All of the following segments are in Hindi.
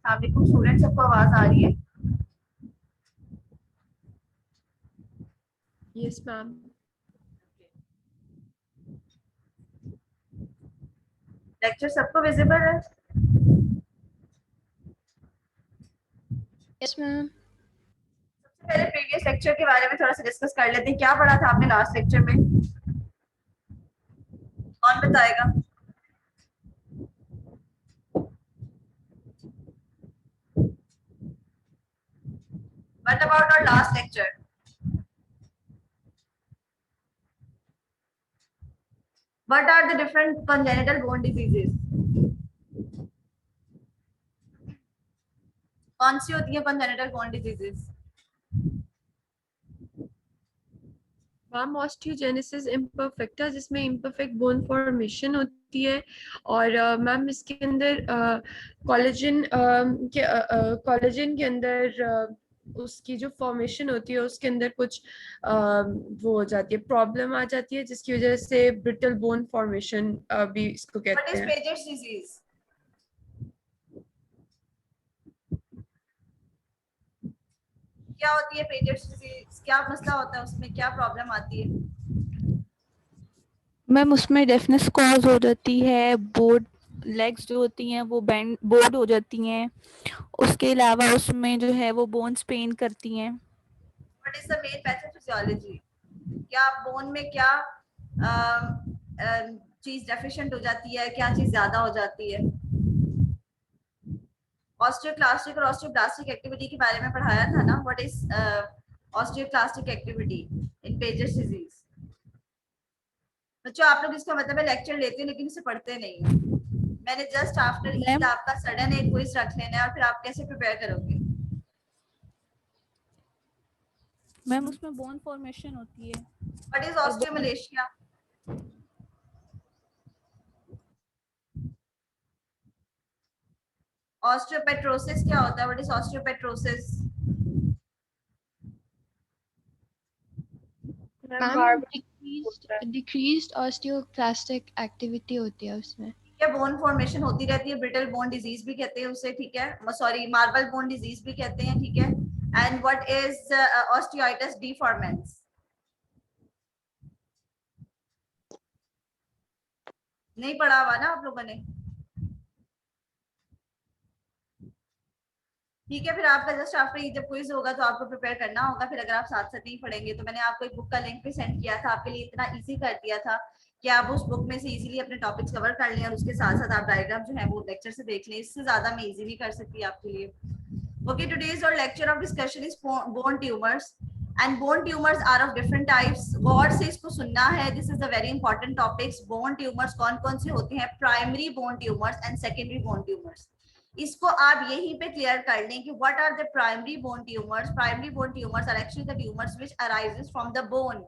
अस्सलामुअलैकुम स्टूडेंट, सबको आवाज आ रही है? Yes ma'am. लेक्चर सबको विजिबल है? Yes ma'am. सबसे पहले प्रीवियस लेक्चर के बारे में थोड़ा सा डिस्कस कर लेते हैं। क्या पढ़ा था आपने लास्ट लेक्चर में? कौन बताएगा? What about our last lecture? What are the different congenital bone diseases? कौन सी होती है congenital bone diseases? Ma'am osteogenesis imperfecta, जिसमें इम्परफेक्ट बोन फॉर्मेशन होती है, और मैम इसके अंदर कोलेजन के अंदर उसकी जो फॉर्मेशन होती है उसके अंदर कुछ वो हो जाती है, प्रॉब्लम आ जाती है, जिसकी वजह से ब्रिटल बोन फॉर्मेशन भी इसको What कहते is हैं। Paget's disease? क्या होती है Paget's disease? क्या मसला होता है उसमें? क्या प्रॉब्लम आती है? मैम उसमें डेफनेस कॉज हो जाती है, बोर्ड लेग्स जो होती हैं वो बैंड बोर्ड हो जाती हैं, उसके अलावा उसमें जो है वो बोन्स पेन करती हैं। What is the main pathophysiology? क्या बोन में क्या चीज डेफिशिएंट हो जाती है, क्या चीज ज्यादा हो जाती है? ऑस्टियोक्लास्टिक और ऑस्टियोब्लास्टिक एक्टिविटी के बारे में पढ़ाया था ना? What is osteoclastic activity in pages disease? बच्चों, आप लोग इसका मतलब है लेक्चर लेते हैं लेकिन इसे पढ़ते नहीं है। मैंने जस्ट आफ्टर ईद आपका सडन एक क्विज रख लेना है और फिर आप कैसे प्रिपेयर करोगे? मैम उसमें बोन फॉर्मेशन होती है। What is osteomalacia? ऑस्टियोपेट्रोसिस क्या होता है? What is osteopetrosis? Ma'am decreased osteoclastic activity होती है उसमें। क्या बोन फॉर्मेशन होती रहती है, ब्रिटल बोन डिजीज भी कहते हैं उसे, ठीक है, सॉरी मार्बल बोन डिजीज भी कहते हैं, ठीक है। And what is osteitis deformans? नहीं पढ़ा हुआ ना आप लोगों ने, ठीक है। फिर आपका जस्ट आफ्टर ये जब क्विज होगा तो आपको प्रिपेयर करना होगा, फिर अगर आप साथ साथ नहीं पढ़ेंगे तो मैंने आपको एक बुक का लिंक भी सेंड किया था, आपके लिए इतना इजी कर दिया था कि आप उस बुक में से इजीली अपने टॉपिक्स कवर कर लें और उसके साथ साथ आप डायग्राम जो है वो लेक्चर से देख लें, इससे ज्यादा मैं इजी नहीं कर सकती आपके लिए। Okay, today's our lecture of discussion is bone tumours and bone tumours are of different types. गौर से इसको सुनना है, this is the very important topics. Bone tumours कौन कौन से होते हैं? Primary bone tumours and secondary bone tumours. इसको आप यहीं पे क्लियर कर लें कि what are the primary bone tumours. Primary bone tumours are actually the tumours which arises from the bone.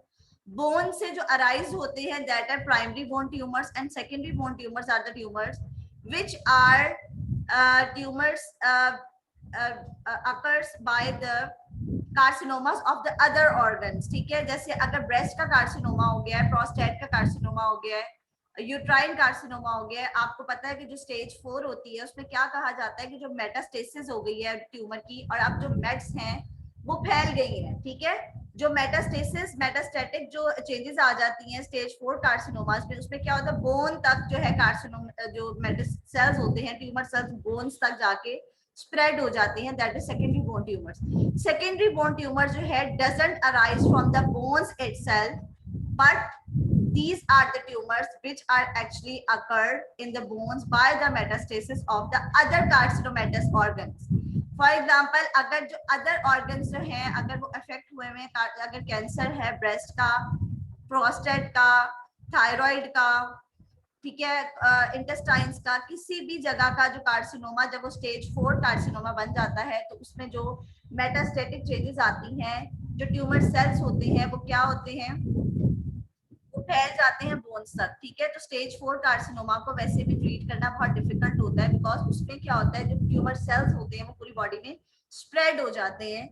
Bone से जो अराइज होते हैं that are primary bone tumours and secondary bone tumours are the tumours which are tumours occurs by the carcinomas of the other organs, ठीक है। जैसे अगर ब्रेस्ट का कार्सिनोमा हो गया है, प्रोस्टेट का कार्सिनोमा हो गया है, यूट्राइन कार्सिनोमा हो गया है, आपको पता है कि जो स्टेज 4 होती है उसमें क्या कहा जाता है कि जो मेटास्टेसिस हो गई है ट्यूमर की और अब जो मेट्स हैं वो फैल गई हैं, ठीक है। जो मेटास्टेसिस मेटास्टेटिक जो चेंजेस आ जाती हैं स्टेज 4 कार्सिनोमास में, उसमें क्या होता है बोन तक जो है कार्सिनोमा जो मेटास सेल्स होते हैं ट्यूमर सेल्स बोन्स तक जाके स्प्रेड हो जाते हैं, that is secondary bone tumours. Secondary bone tumour जो है doesn't arise from the bones itself but these are the tumors which are actually occurred in the bones by the metastasis of the other carcinomatous organs. For example, अगर जो other organs जो हैं अगर वो affect हुए हैं, अगर कैंसर है ब्रेस्ट का, प्रोस्टेट का, थायराइड का, ठीक है, इंटेस्टाइन्स का, किसी भी जगह का जो कार्सिनोमा जब वो स्टेज 4 कार्सिनोमा बन जाता है तो उसमें जो मेटास्टेटिक चेंजेस आती हैं, जो ट्यूमर सेल्स होते हैं वो क्या होते हैं, वो फैल जाते हैं बोन्स तक, ठीक है। तो स्टेज 4 कार्सिनोमा को वैसे भी ट्रीट करना बहुत डिफिकल्ट होता है बिकॉज उसमें क्या होता है जो ट्यूमर सेल्स होते हैं वो पूरी बॉडी में स्प्रेड हो जाते हैं।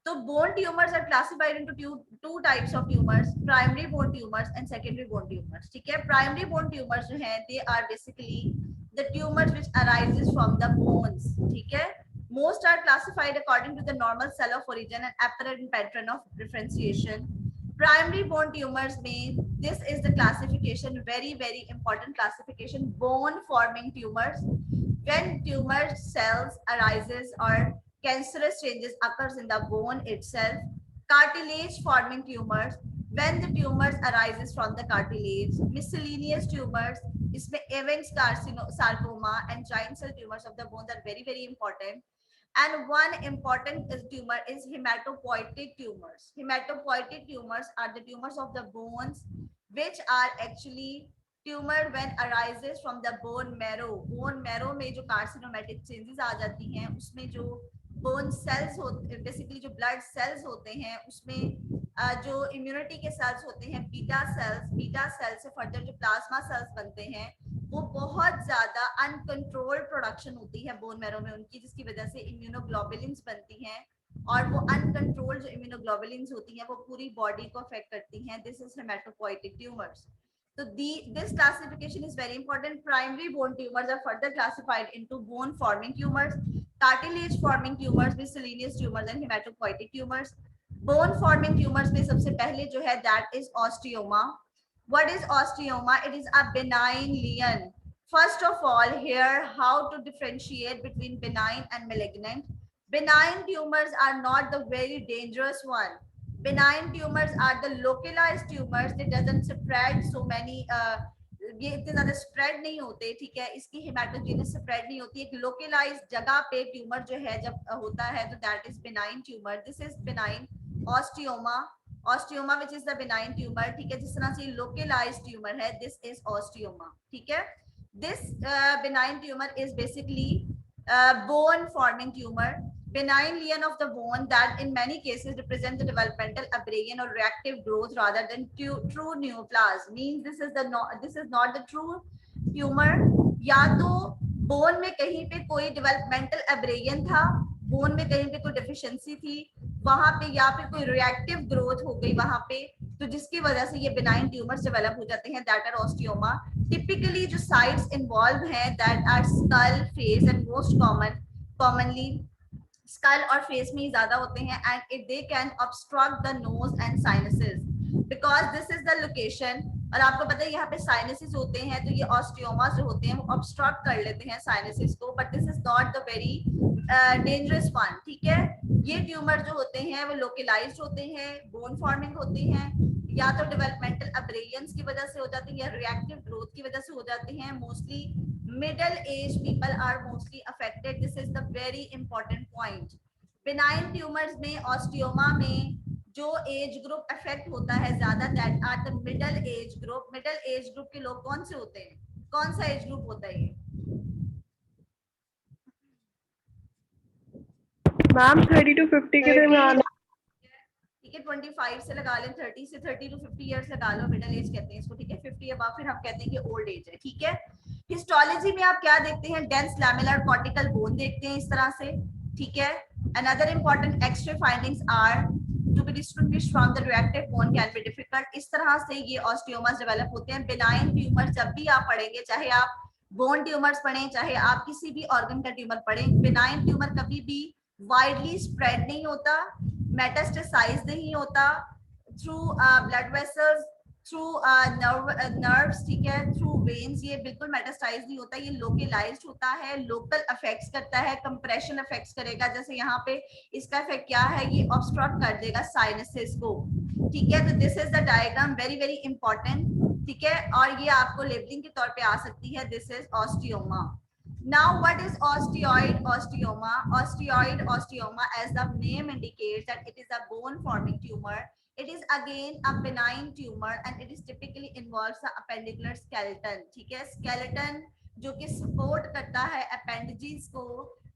तो bone tumours are classified into two types of tumours, primary bone tumours and secondary bone tumours, ठीक है। प्राइमरी बोन ट्यूमर्स जो हैं they are basically the tumours which arises from the bones, ठीक है। Most are classified according to the normal cell of origin and apparent pattern of differentiation. Primary bone tumors mean this is the classification, very important classification, bone forming tumors. When tumor cells arises or cancerous changes occurs in the bone itself. Cartilage forming tumors, when the tumors arises from the cartilage. Miscellaneous tumors, इसमें Evans sarcoma and giant cell tumors of the bone are very important. And one important tumor is hematopoietic tumors. Hematopoietic tumors are the tumors of the bones which are actually tumor when arises from the bone marrow. Bone marrow में जो carcinomatic changes आ जाती हैं उसमें जो bone cells होते हैं, basically जो blood cells होते हैं उसमें जो immunity के cells होते हैं beta cells से further जो plasma cells बनते हैं वो बहुत ज्यादा अनकंट्रोल्ड प्रोडक्शन होती है बोन मैरो में उनकी, जिसकी वजह से इम्यूनोग्लोबुलिन्स बनती हैं और वो अनकंट्रोल्ड जो इम्यूनोग्लोबुलिन्स होती हैं वो पूरी बॉडी को अफेक्ट करती हैं. This is haematopoietic tumours. So this classification is very important. Primary bone tumors are further classified into bone forming tumors, cartilage forming tumors, miscellaneous tumors and hematopoietic tumors. Bone forming tumors में सबसे पहले जो है that is osteoma. What is osteoma? It is a benign lesion. First of all, here how to differentiate between benign and malignant. Benign tumors are not the very dangerous one. Benign tumors are the localized tumors. They doesn't spread so many. ये इतने ज्यादा स्प्रेड नहीं होते, ठीक है. इसकी हेमाटोजेनिस स्प्रेड नहीं होती. एक लोकलाइज जगह पे ट्यूमर जो है जब होता है तो that is benign tumour. This is benign. Osteoma, osteoma which is the benign tumour, ठीक है. जिस तरह से लोकलाइज ट्यूमर है, दिस इज ऑस्टियोमा, ठीक है. This benign tumour is basically bone forming tumor. Benign lesion of the bone that in many cases represent the developmental aberration or reactive growth rather than true neoplasm. Means this is not the true tumor. या तो bone में कहीं पे कोई developmental aberration था, bone में कहीं पे कोई deficiency थी वहां पे, या फिर कोई reactive growth हो गई वहां पे, तो जिसकी वजह से ये बिनाइन ट्यूमर्स डेवलप हो जाते हैं, दैट आर ऑस्टियोमा। टिपिकली जो साइट्स इन्वॉल्व हैं that are skull, face and most commonly skull और फेस में ही ज्यादा होते हैं, and it they can obstruct the nose and sinuses because this is the location. और आपको पता है यहाँ पे साइनसेस होते हैं, तो ये ऑस्टियोमास जो होते हैं वो ऑब्स्ट्रक्ट कर लेते हैं साइनसेस को, but this is not the very dangerous one, ठीक है। ये ट्यूमर जो होते हैं वो लोकलाइज्ड होते हैं, बोन फॉर्मिंग होते हैं, या तो डेवलपमेंटल अब्रेयंस की वजह से हो जाते हैं या रिएक्टिव ग्रोथ की वजह से हो जाते हैं। Mostly middle age people are mostly affected, this is the very important point. Benign tumours में, ऑस्टियोमा में जो एज ग्रुप अफेक्ट होता है ज्यादा, that are the middle age group. Middle age group के लोग कौन से होते हैं, कौन सा एज ग्रुप होता है ये? मैम 30 to 50 के दरमियान। ठीक है, 25 से लगा लें, 30 से 30 to 50 इयर्स लगा लो, मिडिल एज कहते हैं इसको, ठीक है। 50 अबव फिर हम कहते हैं कि ओल्ड एज है, ठीक है। हिस्टोलॉजी में आप क्या देखते हैं, डेंस लैमेलर कॉर्टिकल बोन देखते हैं इस तरह से, ठीक है। Another important X-ray findings are to be distinguished from the reactive bone can be difficult. इस तरह से ये ऑस्टियोमास डेवलप होते हैं। बिनाइन ट्यूमर जब भी आप पढ़ेंगे, चाहे आप बोन ट्यूमर्स पढ़ें, चाहे आप किसी भी ऑर्गन का ट्यूमर पढ़ें, बिनाइन ट्यूमर कभी भी वाइडली स्प्रेड नहीं होता, मेटास्टेसाइज नहीं होता through blood vessels, through nerves, ठीक है, थ्रू वेन्स, ये बिल्कुल मेटास्टाइज नहीं होता, ये लोकलाइज्ड होता है, लोकल अफेक्ट्स करता है, कंप्रेशन अफेक्ट्स करेगा। जैसे यहाँ पे इसका इफेक्ट क्या है, ये ऑब्स्ट्रक्ट कर देगा साइनसेस को, ठीक है। तो this is the diagram, very very important, ठीक है। और ये आपको लेबलिंग के तौर पे आ सकती है, this is osteoma. Now, what is osteoid osteoma? Osteoid osteoma, as the name indicates, that it is a bone-forming tumor. It is again a benign tumor, and it is typically involves the appendicular skeleton. ठीक है, skeleton जो कि सपोर्ट करता है appendages को,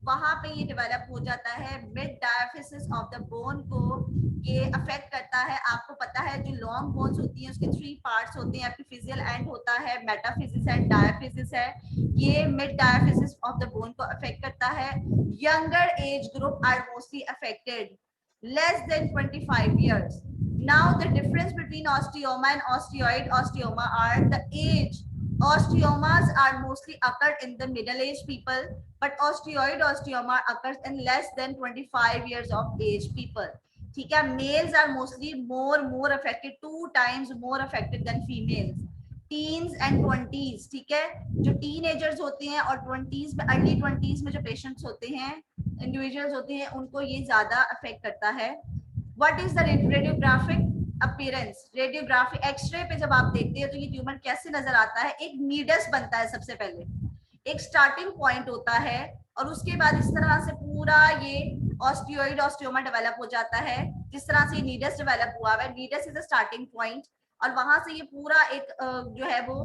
वहां पे ये डेवलप हो जाता है। Mid diaphysis of the bone को ये अफेक्ट करता है। आपको पता है जो लॉन्ग बोन्स होती हैं उसके 3 पार्ट्स होते हैं, एपिफिजियल एंड होता है, मेटाफिजिस एंड डायफिजिस है। ये mid diaphysis of the bone को अफेक्ट करता है। Younger age group are mostly affected, less than 25 years. Now the difference between osteoma and osteoid osteoma are the age. Osteomas are mostly occurred in the middle-aged people, but osteoid osteoma occurs in less than 25 years of age people. ठीक है, males are mostly more affected, 2 times more affected than females. Teens and 20s, ठीक है, जो टीनेजर्स होते हैं और 20s में, अर्ली 20s में जो पेशेंट्स होते हैं, इंडिविजुअल्स होते हैं, उनको ये ज्यादा अफेक्ट करता है। What is the radiographic appearance? Radiography X-ray पे जब आप देखते हैं तो ये ट्यूमर कैसे नजर आता है, एक नीडस बनता है सबसे पहले, एक स्टार्टिंग पॉइंट होता है, और उसके बाद इस तरह से पूरा ये ऑस्टियोइड ऑस्टियोमा डेवलप हो जाता है। जिस तरह से नीडस डेवलप हुआ है, needs is a starting point, और वहां से ये पूरा एक जो है वो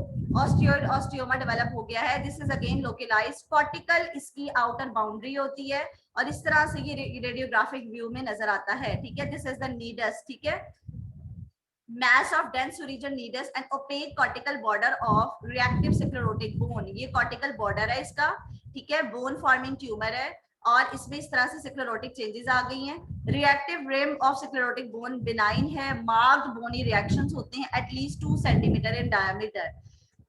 ऑस्टियोइड ऑस्टियोमा डेवलप हो गया है। This is again localised, cortical इसकी आउटर बाउंड्री होती है, और इस तरह से ये रेडियोग्राफिक व्यू में नजर आता है, ठीक है। दिस इज द नीडस, ठीक है, mass of dense region nidus and opaque cortical border of reactive sclerotic bone. ये cortical border है इसका, ठीक है, bone forming tumor है, और इसमें इस तरह से स्क्लेरोटिक चेंजेस आ गई हैं। Reactive rim of sclerotic bone benign है, मार्क्ड बोनी रिएक्शंस होते हैं at least 2 centimetre in diameter.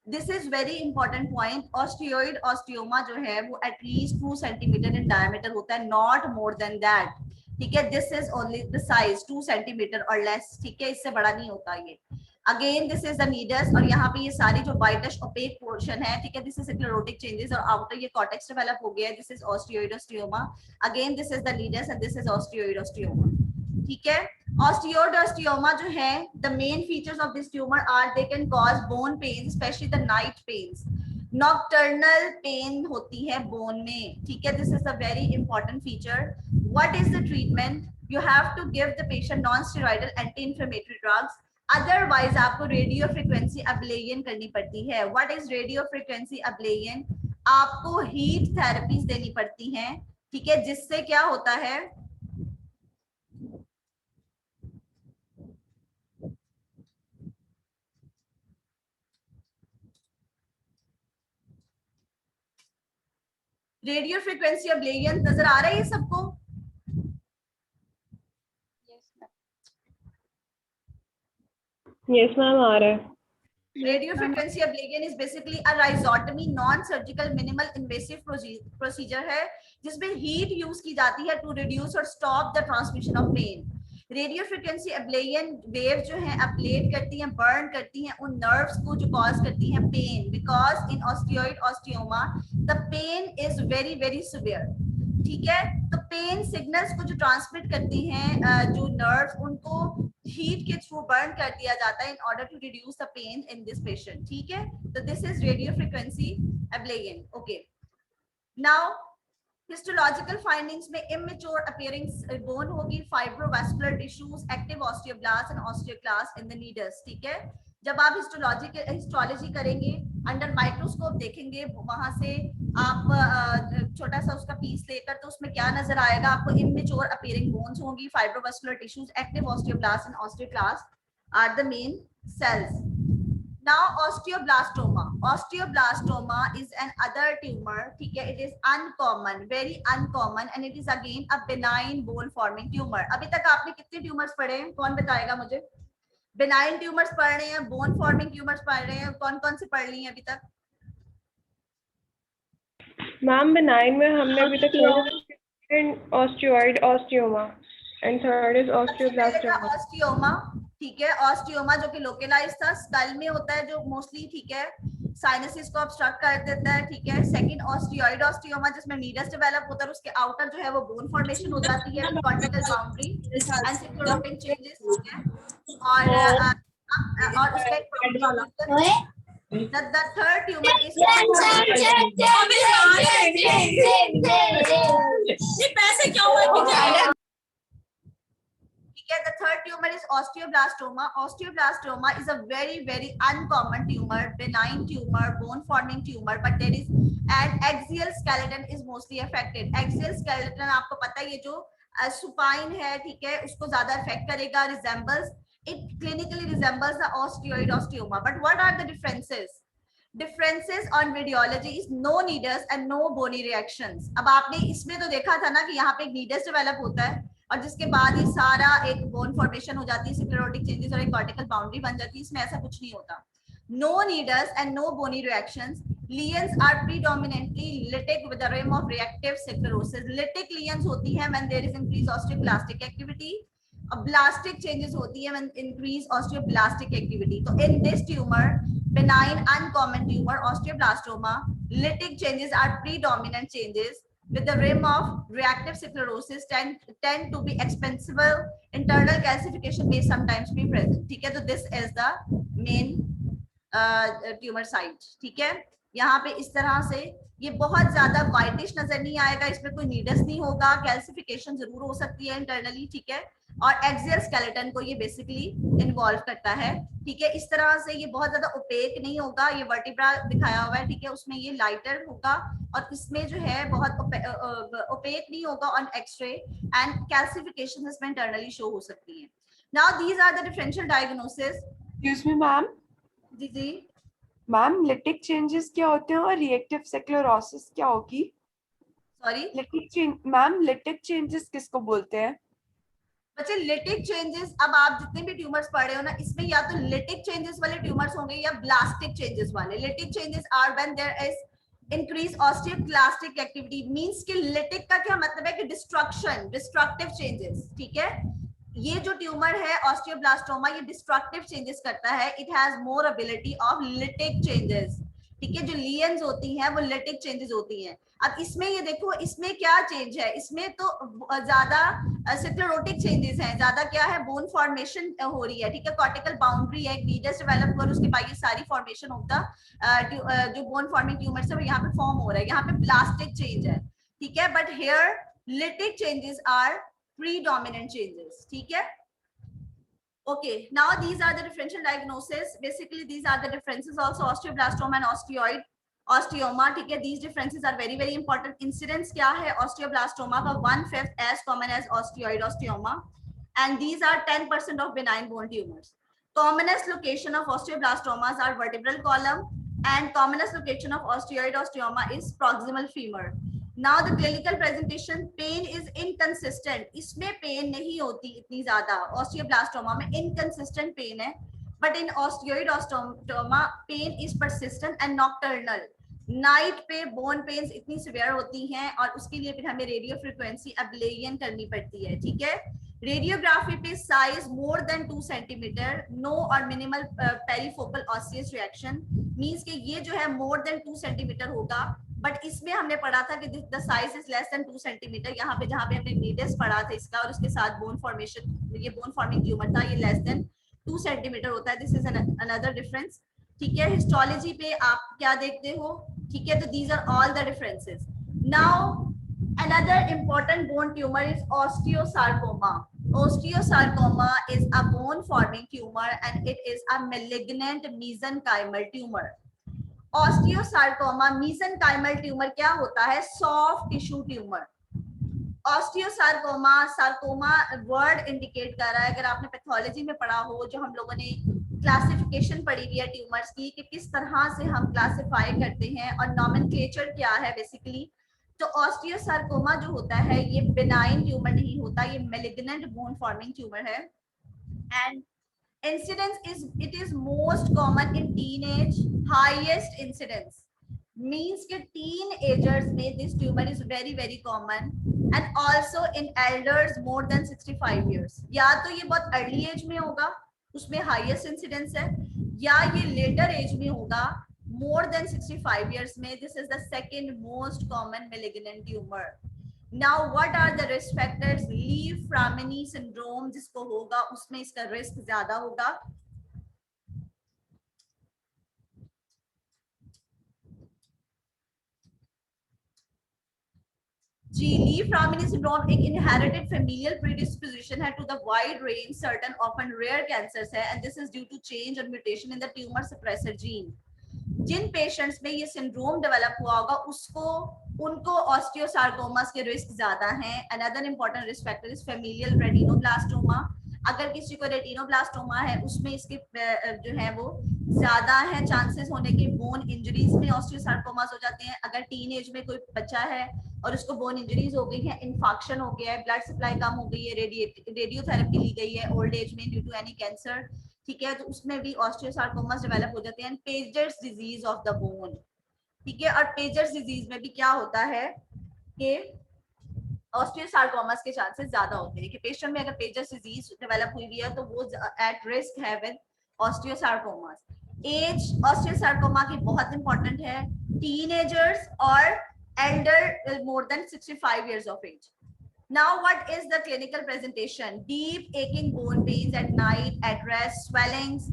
This is very important point, osteoid osteoma जो है वो एटलीस्ट 2 सेंटीमीटर इन डायमीटर होता है, नॉट मोर देन दैट, ठीक है। This is only the size 2 centimetre और लेस, ठीक है, इससे बड़ा नहीं होता ये। Again this is the needs, और यहाँ पे ये सारी जो वाइटिश ओपेक पोर्शन है, ठीक है, दिस इज स्क्लेरोटिक चेंजेस, और आउटर ये कॉर्टेक्स डेवलप हो गया है, this is osteoid osteoma. Again this is the nidus and this is osteoid osteoma, ठीक है। ऑस्टियोइड ऑस्टियोमा जो है, the main features of this tumour are they can cause bone pain, specially the night pains, nocturnal pain होती है बोन में, ठीक है। This is a very important feature. What is the treatment? You have to give the patient non steroidal anti inflammatory drugs, otherwise आपको रेडियो फ्रीक्वेंसी अब्लेशन करनी पड़ती है। What is radio frequency ablation? आपको हीट थेरेपीज देनी पड़ती हैं, ठीक है, जिससे क्या होता है, रेडियो फ्रीक्वेंसी अब्लेशन नजर आ रहा है ये सबको? यस मैम आ रहा है। Radio frequency ablation is basically a rhizotomy non-surgical minimal invasive procedure है जिसमें heat use की जाती है to reduce or stop the transmission of pain. Radio frequency ablation wave जो है अब्लेट करती हैं, बर्न करती हैं उन नर्व्स को जो कॉज करती हैं pain, because in osteoid osteoma the pain is very very severe. ठीक है, तो पेन सिग्नल्स को जो ट्रांसमिट करती हैं जो नर्व्स, उनको हीट के थ्रू बर्न कर दिया जाता है in order to reduce the pain in this patient. ठीक है, तो this is radio frequency ablation. Okay, now histological findings में इमेच्योर अपीयरिंग बोन होगी, fibrovascular tissues, active osteoblast and osteoclast in the needles. ठीक है, जब आप हिस्टोलॉजी करेंगे, अंडर माइक्रोस्कोप देखेंगे, वहां से आप छोटा सा उसका पीस लेकर, तो उसमें क्या नजर आएगा आपको, इमेच्योर अपीयरिंग बोन्स होंगी, fibrovascular tissues, active osteoblast and osteoclast are the main cells. Now osteoblastoma. Osteoblastoma is an other tumor. ठीक है, it is uncommon, very uncommon, and it is again a benign bone forming tumor. अभी तक आपने कितने ट्यूमर्स पढ़े हैं, कौन बताएगा मुझे? बेनाइन ट्यूमर्स पढ़ रहे हैं, बोन फॉर्मिंग ट्यूमर्स पढ़ रहे हैं, कौन कौन से पढ़ ली हैं अभी तक? मैम बेनाइन में हमने अभी तक osteoid osteoma and third is ऑस्टियोब्लास्टोमा। Osteoma, ठीक है, ऑस्टियोमा जो कि लोकलाइज था, स्कल में होता है जो मोस्टली, ठीक है, साइनसिस को ऑब्स्ट्रक्ट कर देता है। ठीक है, सेकंड ऑस्टियोइड ऑस्टियोमा जिसमें नीडस डेवलप होता है, उसके आउटर जो है वो बोन फॉर्मेशन हो जाती है, कॉर्टिकल बाउंड्री एंड सिक्लोरोटिक चेंजेस। ठीक है, और उसका the third tumor is पैसे क्या हुआ? the third tumor is osteoblastoma. Osteoblastoma is a very very uncommon tumor, benign tumor, bone forming tumor, but there is an axial skeleton is mostly affected. Axial skeleton आपको पता है, ये जो supine है, ठीक है, उसको ज्यादा affect करेगा, resembles, it clinically resembles the osteoid osteoma. But what are the differences? Differences on radiology is no needles and no bony reactions. अब आपने इसमें तो देखा था ना कि यहाँ पे एक needles develop होता है और जिसके बाद ही सारा एक बोन फॉर्मेशन हो जाती है, सिक्लेरोटिक चेंजेस और एक कॉर्टिकल बाउंड्री बन जाती है। इसमें ऐसा कुछ नहीं होता। No needles and no bony reactions. Lesions are predominantly lytic with the rim of reactive sclerosis. Lytic lesions होती है when there is increase osteoblastic activity, और ब्लास्टिक चेंजेस होती है व्हेन इंक्रीज ऑस्टियोब्लास्टिक एक्टिविटी। तो in this tumour, benign uncommon tumor osteoblastoma, lytic changes are predominant changes with the rim of reactive sclerosis tend to be expensive. Internal calcification may sometimes be present. ठीक है, तो this is the main tumor site. ठीक है, यहाँ पे इस तरह से ये बहुत ज्यादा वाइटिश नजर नहीं आएगा, इसमें कोई नीडस नहीं होगा, कैल्सिफिकेशन जरूर हो सकती है इंटरनली। ठीक है, और एक्सियल स्केलेटन को ये बेसिकली इन्वॉल्व करता है। ठीक है, इस तरह से ये बहुत ज्यादा ओपेक नहीं होगा। ये वर्टिब्रा दिखाया हुआ है, ठीक है, उसमें ये लाइटर होगा और इसमें जो है बहुत ओपेक नहीं होगा ऑन एक्सरे, एंड कैल्सिफिकेशन इसमें इंटरनली शो हो सकती है। Now these are the differential diagnosis. Excuse me ma'am. जी जी मैम, लिटिक चेंजेस क्या होते हैं और रिएक्टिव स्क्लेरोसिस क्या होगी? सॉरी मैम, लिटिक चेंजेस किसको बोलते हैं? बच्चे, लिटिक चेंजेस, अब आप जितने भी ट्यूमर्स पढ़ रहे हो ना, इसमें या तो लिटिक चेंजेस वाले ट्यूमर्स होंगे या ब्लास्टिक चेंजेस वाले। Lytic changes are when there is increase osteoclastic activity. Means कि लिटिक का क्या मतलब है कि डिस्ट्रक्शन, डिस्ट्रक्टिव चेंजेस। ठीक है, ये जो ट्यूमर है ऑस्टियोब्लास्टोमा, ये डिस्ट्रक्टिव चेंजेस करता है। It has more ability of lytic changes. ठीक है, जो लियंस होती हैं वो लिटिक चेंजेस होती हैं। अब इसमें ये देखो, इसमें क्या चेंज है, इसमें तो ज्यादा सिक्लेरोटिक चेंजेस हैं, ज्यादा क्या है, बोन फॉर्मेशन हो रही है। ठीक है, कॉर्टिकल बाउंड्री है, नीडस डेवलप कर, उसके बाद ये सारी फॉर्मेशन होता, जो बोन फॉर्मिंग ट्यूमर्स है वो यहाँ पे फॉर्म हो रहा है। यहाँ पे प्लास्टिक चेंज है। ठीक है, but here lytic changes are predominant changes. ठीक है, okay, now these are the differential diagnosis. Basically these are the differences also, osteoblastoma and osteoid osteoma. ठीक है, these differences are very very important. Incidence क्या है osteoblastoma का? 1/5 as common as osteoid osteoma, and these are 10% of benign bone tumors. Commonest location of osteoblastomas are vertebral column, and commonest location of osteoid osteoma is proximal femur. Now the clinical presentation, pain is inconsistent. इसमें पेन नहीं होती इतनी ज्यादा, ऑस्टियोब्लास्टोमा में inconsistent पेन है, but in osteoid osteoma pain is persistent and nocturnal. Night पे बोन पेन्स इतनी सिवियर होती हैं और उसके लिए फिर हमें रेडियो फ्रीक्वेंसी एब्लेशन करनी पड़ती है, ठीक है। रेडियोग्राफी पे size more than 2 centimetre, no or minimal perifocal osseous reaction, means कि ये जो है मोर देन 2 सेंटीमीटर होगा, बट इसमें हमने पढ़ा था कि the size is less than 2 centimetre. यहाँ पे जहाँ पे हमने नीडस पढ़ा था इसका और उसके साथ बोन फॉर्मेशन, ये बोन फॉर्मिंग ट्यूमर था, ये लेस देन 2 सेंटीमीटर होता है। दिस इज अनदर डिफरेंस, ठीक है। हिस्टोलॉजी पे आप क्या देखते हो, ठीक है। तो these are all the differences. Now another important bone tumor is osteosarcoma. Osteosarcoma is a bone forming tumor and it is a malignant mesenchymal tumor. Osteosarcoma mesenchymal tumor क्या होता है? soft tissue tumor. Osteosarcoma, sarcoma word indicate कर रहा है, अगर आपने पैथोलॉजी में पढ़ा हो, जो हम लोगों ने क्लासिफिकेशन पढ़ी हुई है ट्यूमर्स की कि किस तरह से हम क्लासिफाई करते हैं और नॉमेनक्लेचर क्या है बेसिकली। तो ऑस्टियोसार्कोमा जो होता है ये बिनाइन ट्यूमर नहीं होता, ये मैलिग्नेंट बोन फॉर्मिंग ट्यूमर है। And incidence is, it is most common in teenage, highest incidence means कि teenagers में this tumor is very very common and also in elders more than 65 years। या तो ये बहुत early age में होगा, उसमें highest incidence है, या ये later age में होगा more than 65 years में। this is the second most common malignant tumor। Now what are the risk factors? ली-फ्रामिनी syndrome जिसको होगा उसमें इसका रिस्क ज्यादा होगा। जी, ली-फ्रामिनी syndrome एक inherited familial predisposition है to the wide range certain often rare cancers है, and this is due to change or mutation in the tumor suppressor gene। जिन पेशेंट्स में ये सिंड्रोम डेवलप हुआ होगा उनको ऑस्टियोसार्कोमास के रिस्क ज्यादा हैं। Another important risk factor is familial retinoblastoma. अगर किसी को रेटिनोब्लास्टोमा है उसमें इसके जो है वो ज्यादा है चांसेस होने के बोन इंजरीज में ऑस्टियोसार्कोमास हो जाते हैं। अगर टीन एज में कोई बच्चा है और उसको बोन इंजरीज हो गई है, इन्फेक्शन हो गया है, ब्लड सप्लाई कम हो गई है, रेडियोथेरेपी ली गई है ओल्ड एज में ड्यू टू एनी कैंसर, ठीक है, तो उसमें भी ऑस्टियोसार्कोमास डेवलप हो जाते हैं। Pagers disease of the bone, ठीक है। और पेजर्स डिजीज में भी क्या होता है कि ऑस्टियोसार्कोमास के चांसेस ज्यादा होते हैं कि पेशेंट में अगर पेजर्स डिजीज डेवलप हुई है तो वो एट रिस्क है विद ऑस्टियोसार्कोमास। एज ऑस्टियोसार्कोमा की बहुत इंपॉर्टेंट है, टीनेजर्स और Elder more than 65 years of age। Now what is the clinical presentation? Deep aching bone pains at night, at rest, swellings,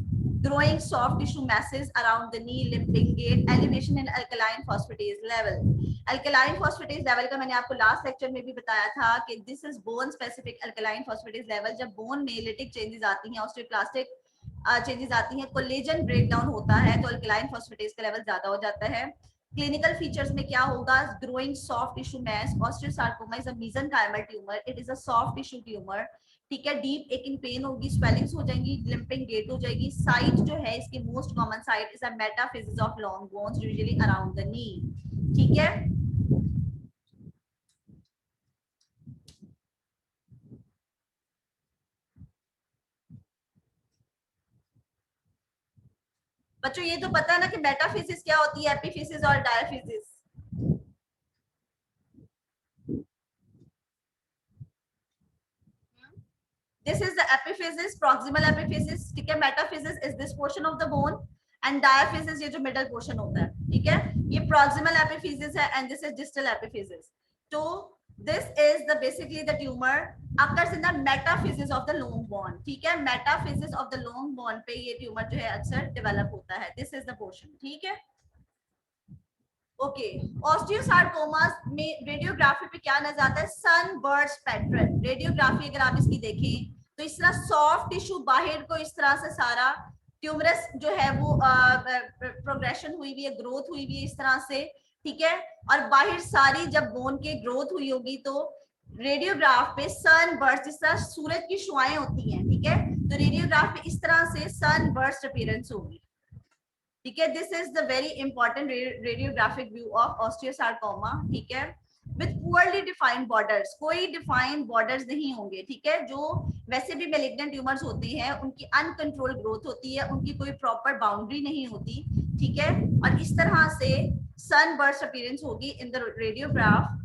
growing soft tissue masses around the knee, limping gait, elevation in alkaline phosphatase level। alkaline phosphatase level का मैंने आपको लास्ट लेक्चर में भी बताया था कि this is bone specific alkaline phosphatase level। जब बोन में लिटिक चेंजेस आती हैं, ऑस्टियोक्लास्टिक चेंजेस आती हैं, कोलेजन ब्रेकडाउन होता है, तो अल्कलाइन फॉस्फेटेज का लेवल ज्यादा हो जाता है। क्लिनिकल फीचर्स में क्या होगा? Growing soft tissue mass. Osteosarcoma is a mesenchymal tumour, it is a soft tissue tumour, ठीक है। डीप एकिंग पेन होगी, स्वेलिंग्स हो जाएंगी, लिम्पिंग गेट हो जाएगी। साइट जो है इसकी most common site is a metaphysis of long bones usually around the knee, ठीक है। बच्चों ये तो पता है ना कि मेटाफिजिस क्या होती है, एपिफिजिस और डायफिजिस। This is the epiphysis, proximal epiphysis, ठीक है। Metaphysis is this portion of the bone and diaphysis ये जो middle portion होता है, ठीक है। ये proximal epiphysis है and this is distal epiphysis। तो this is the basically the tumor occurs in the metaphysis of the long bone, ठीक है। Metaphysis of the long bone पे ये tumor जो है अक्सर develop होता है। This is the portion, ठीक है। ओके, ऑस्टियोसार्कोमास में रेडियोग्राफी पे क्या नजर आता है? Sunburst pattern. रेडियोग्राफी अगर आप इसकी देखें तो इस तरह सॉफ्ट टिश्यू बाहर को इस तरह से सारा ट्यूमरस जो है वो प्रोग्रेशन हुई हुई है, ग्रोथ हुई हुई है इस तरह से, ठीक है। और बाहर सारी जब बोन के ग्रोथ हुई होगी तो रेडियोग्राफ पे सनबर्स्ट, जिस तरह सूरज की शुआएं होती हैं, ठीक है, तो रेडियोग्राफ पे इस तरह से सनबर्स्ट अपीयरेंस होगी, ठीक है। This is the very important radiographic view of osteosarcoma, ठीक है। विद पुअरली डिफाइंड बॉर्डर्स, कोई डिफाइंड बॉर्डर्स नहीं होंगे, ठीक है। जो वैसे भी मैलिग्नेंट ट्यूमर्स होते हैं उनकी अनकंट्रोल्ड ग्रोथ होती है, उनकी कोई प्रॉपर बाउंड्री नहीं होती, ठीक है। और इस तरह से सनबर्स्ट अपीयरेंस होगी in the radiograph.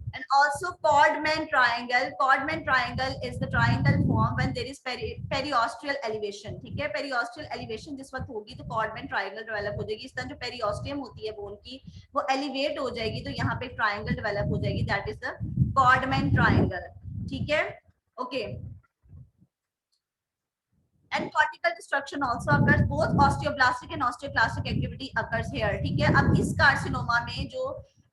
And also Codman triangle. Codman triangle is the triangle formed when there is periosteal elevation, ठीक है। periosteal elevation जिस वक्त होगी तो Codman triangle डेवलप हो जाएगी। इस तरह जो periosteum होती है बोन की वो elevate हो जाएगी तो यहाँ पे एक triangle डेवलप हो जाएगी, that is the Codman triangle, ठीक है। okay, and cortical destruction also occurs, both osteoblastic and osteoclastic activity occurs here, ठीक है। अब इस कार्सिनोमा में जो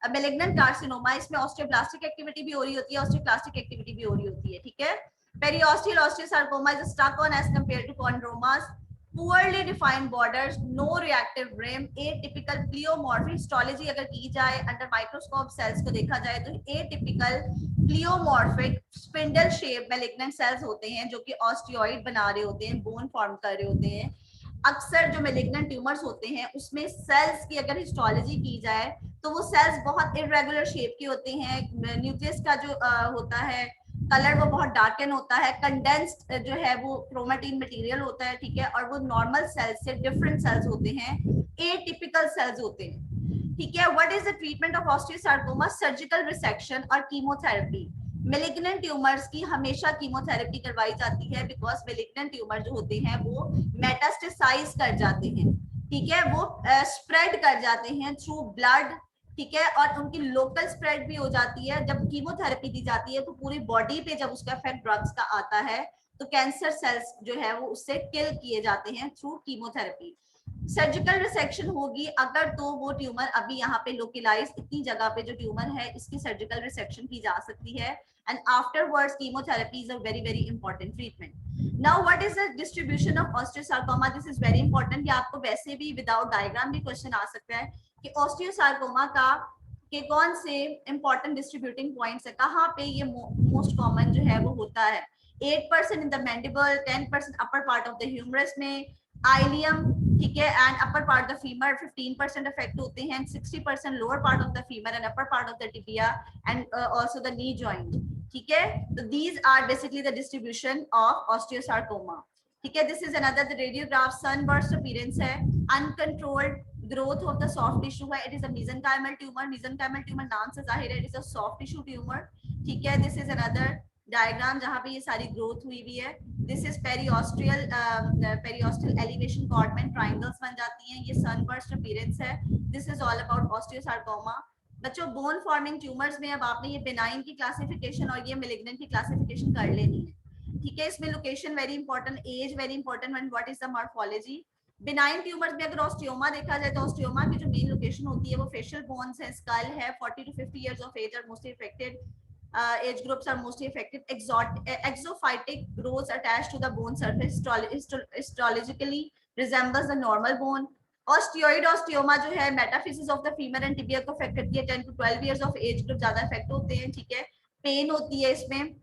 मेलिग्नेंट कार्सिनोमा, इसमें ऑस्टियोब्लास्टिक एक्टिविटी भी हो रही होती है, ऑस्टियोक्लास्टिक एक्टिविटी भी हो रही होती है, ठीक है। Periosteal osteosarcoma is stuck on as compared to chondromas, poorly defined borders, no reactive rim, atypical pleomorphy. Histology अगर की जाए अंडर माइक्रोस्कोप सेल्स को देखा जाए तो atypical pleomorphic spindle shape malignant cells होते हैं जो कि ऑस्टियोइड बना रहे होते हैं, बोन फॉर्म कर रहे होते हैं। अक्सर जो मेलिग्नेंट ट्यूमर्स होते हैं उसमें सेल्स की अगर हिस्टोलॉजी की जाए तो वो सेल्स बहुत इरेगुलर शेप के होते हैं, न्यूक्लियस का जो होता है कलर वो बहुत डार्कन होता है, कंडेंस्ड जो है वो क्रोमेटिन मटेरियल होता है, ठीक है। और वो नॉर्मल सेल्स से डिफरेंट सेल्स होते हैं, एटिपिकल सेल्स होते हैं, ठीक है। What is the treatment of osteosarcoma? Surgical resection और कीमोथेरेपी। मेलिग्नेंट ट्यूमर्स की हमेशा कीमोथेरेपी करवाई जाती है बिकॉज मेलिग्नेंट ट्यूमर जो होते हैं वो मेटास्टेसाइज कर जाते हैं, ठीक है, वो स्प्रेड कर जाते हैं थ्रू ब्लड, ठीक है। और उनकी लोकल स्प्रेड भी हो जाती है। जब कीमोथेरेपी दी जाती है तो पूरी बॉडी पे जब उसका इफेक्ट ड्रग्स का आता है तो कैंसर सेल्स जो है वो उससे किल किए जाते हैं थ्रू कीमोथेरेपी। सर्जिकल रिसेक्शन होगी अगर तो वो ट्यूमर अभी यहाँ पे लोकलाइज इतनी जगह पे जो ट्यूमर है इसकी सर्जिकल रिसेक्शन की जा सकती है, and afterwards chemotherapy is a very very important treatment. Now what is the distribution of osteosarcoma? This is very important, ये आपको वैसे भी विदाउट डायग्राम भी क्वेश्चन आ सकता है कि ऑस्टियोसार्कोमा का के कौन से इंपॉर्टेंट डिस्ट्रीब्यूटिंग पॉइंट्स है, कहाँ पे ये मोस्ट कॉमन जो है वो होता है। 8% in the mandible, 10% upper part of the humerus में, आइलियम, ठीक है, and upper part of the femur 15% affect होते हैं, 60% lower part of the femur and upper part of the tibia and also the knee joint, ठीक है। तो these are basically the distribution of osteosarcoma, ठीक है। This is another the radiograph, sunburst appearance है, uncontrolled growth of the soft tissue है, it is a mesenchymal tumour, mesenchymal tumour नाम से जाहिर है, it is a soft tissue tumour, ठीक है। दिस इज अनदर डायग्राम जहां पे ये सारी ग्रोथ हुई हुई है। This is periosteal elevation, Codman triangles बन जाती हैं, ये सनबर्स्ट अपीयरेंस है। This is all about osteosarcoma. बच्चों बोन फॉर्मिंग ट्यूमर्स में अब आपने ये बेनाइन की क्लासिफिकेशन और ये मेलिग्नेंट की क्लासिफिकेशन कर लेनी है, ठीक है। इसमें location very important, age very important and what is the morphology. Benign tumours में अगर ऑस्टियोमा देखा जाए तो ऑस्टियोमा की जो मेन लोकेशन होती है वो फेशियल बोन्स है, स्कल है, 40 to 50 years of age are mostly affected, age groups are mostly affected, exophytic growths attached to the bone surface histologically resembles the normal bone. Osteoid osteoma जो है metaphysis of the femur and tibia को अफेक्ट करती है, 10 to 12 years of age group ज्यादा अफेक्ट होते हैं, ठीक है। पेन होती है इसमें,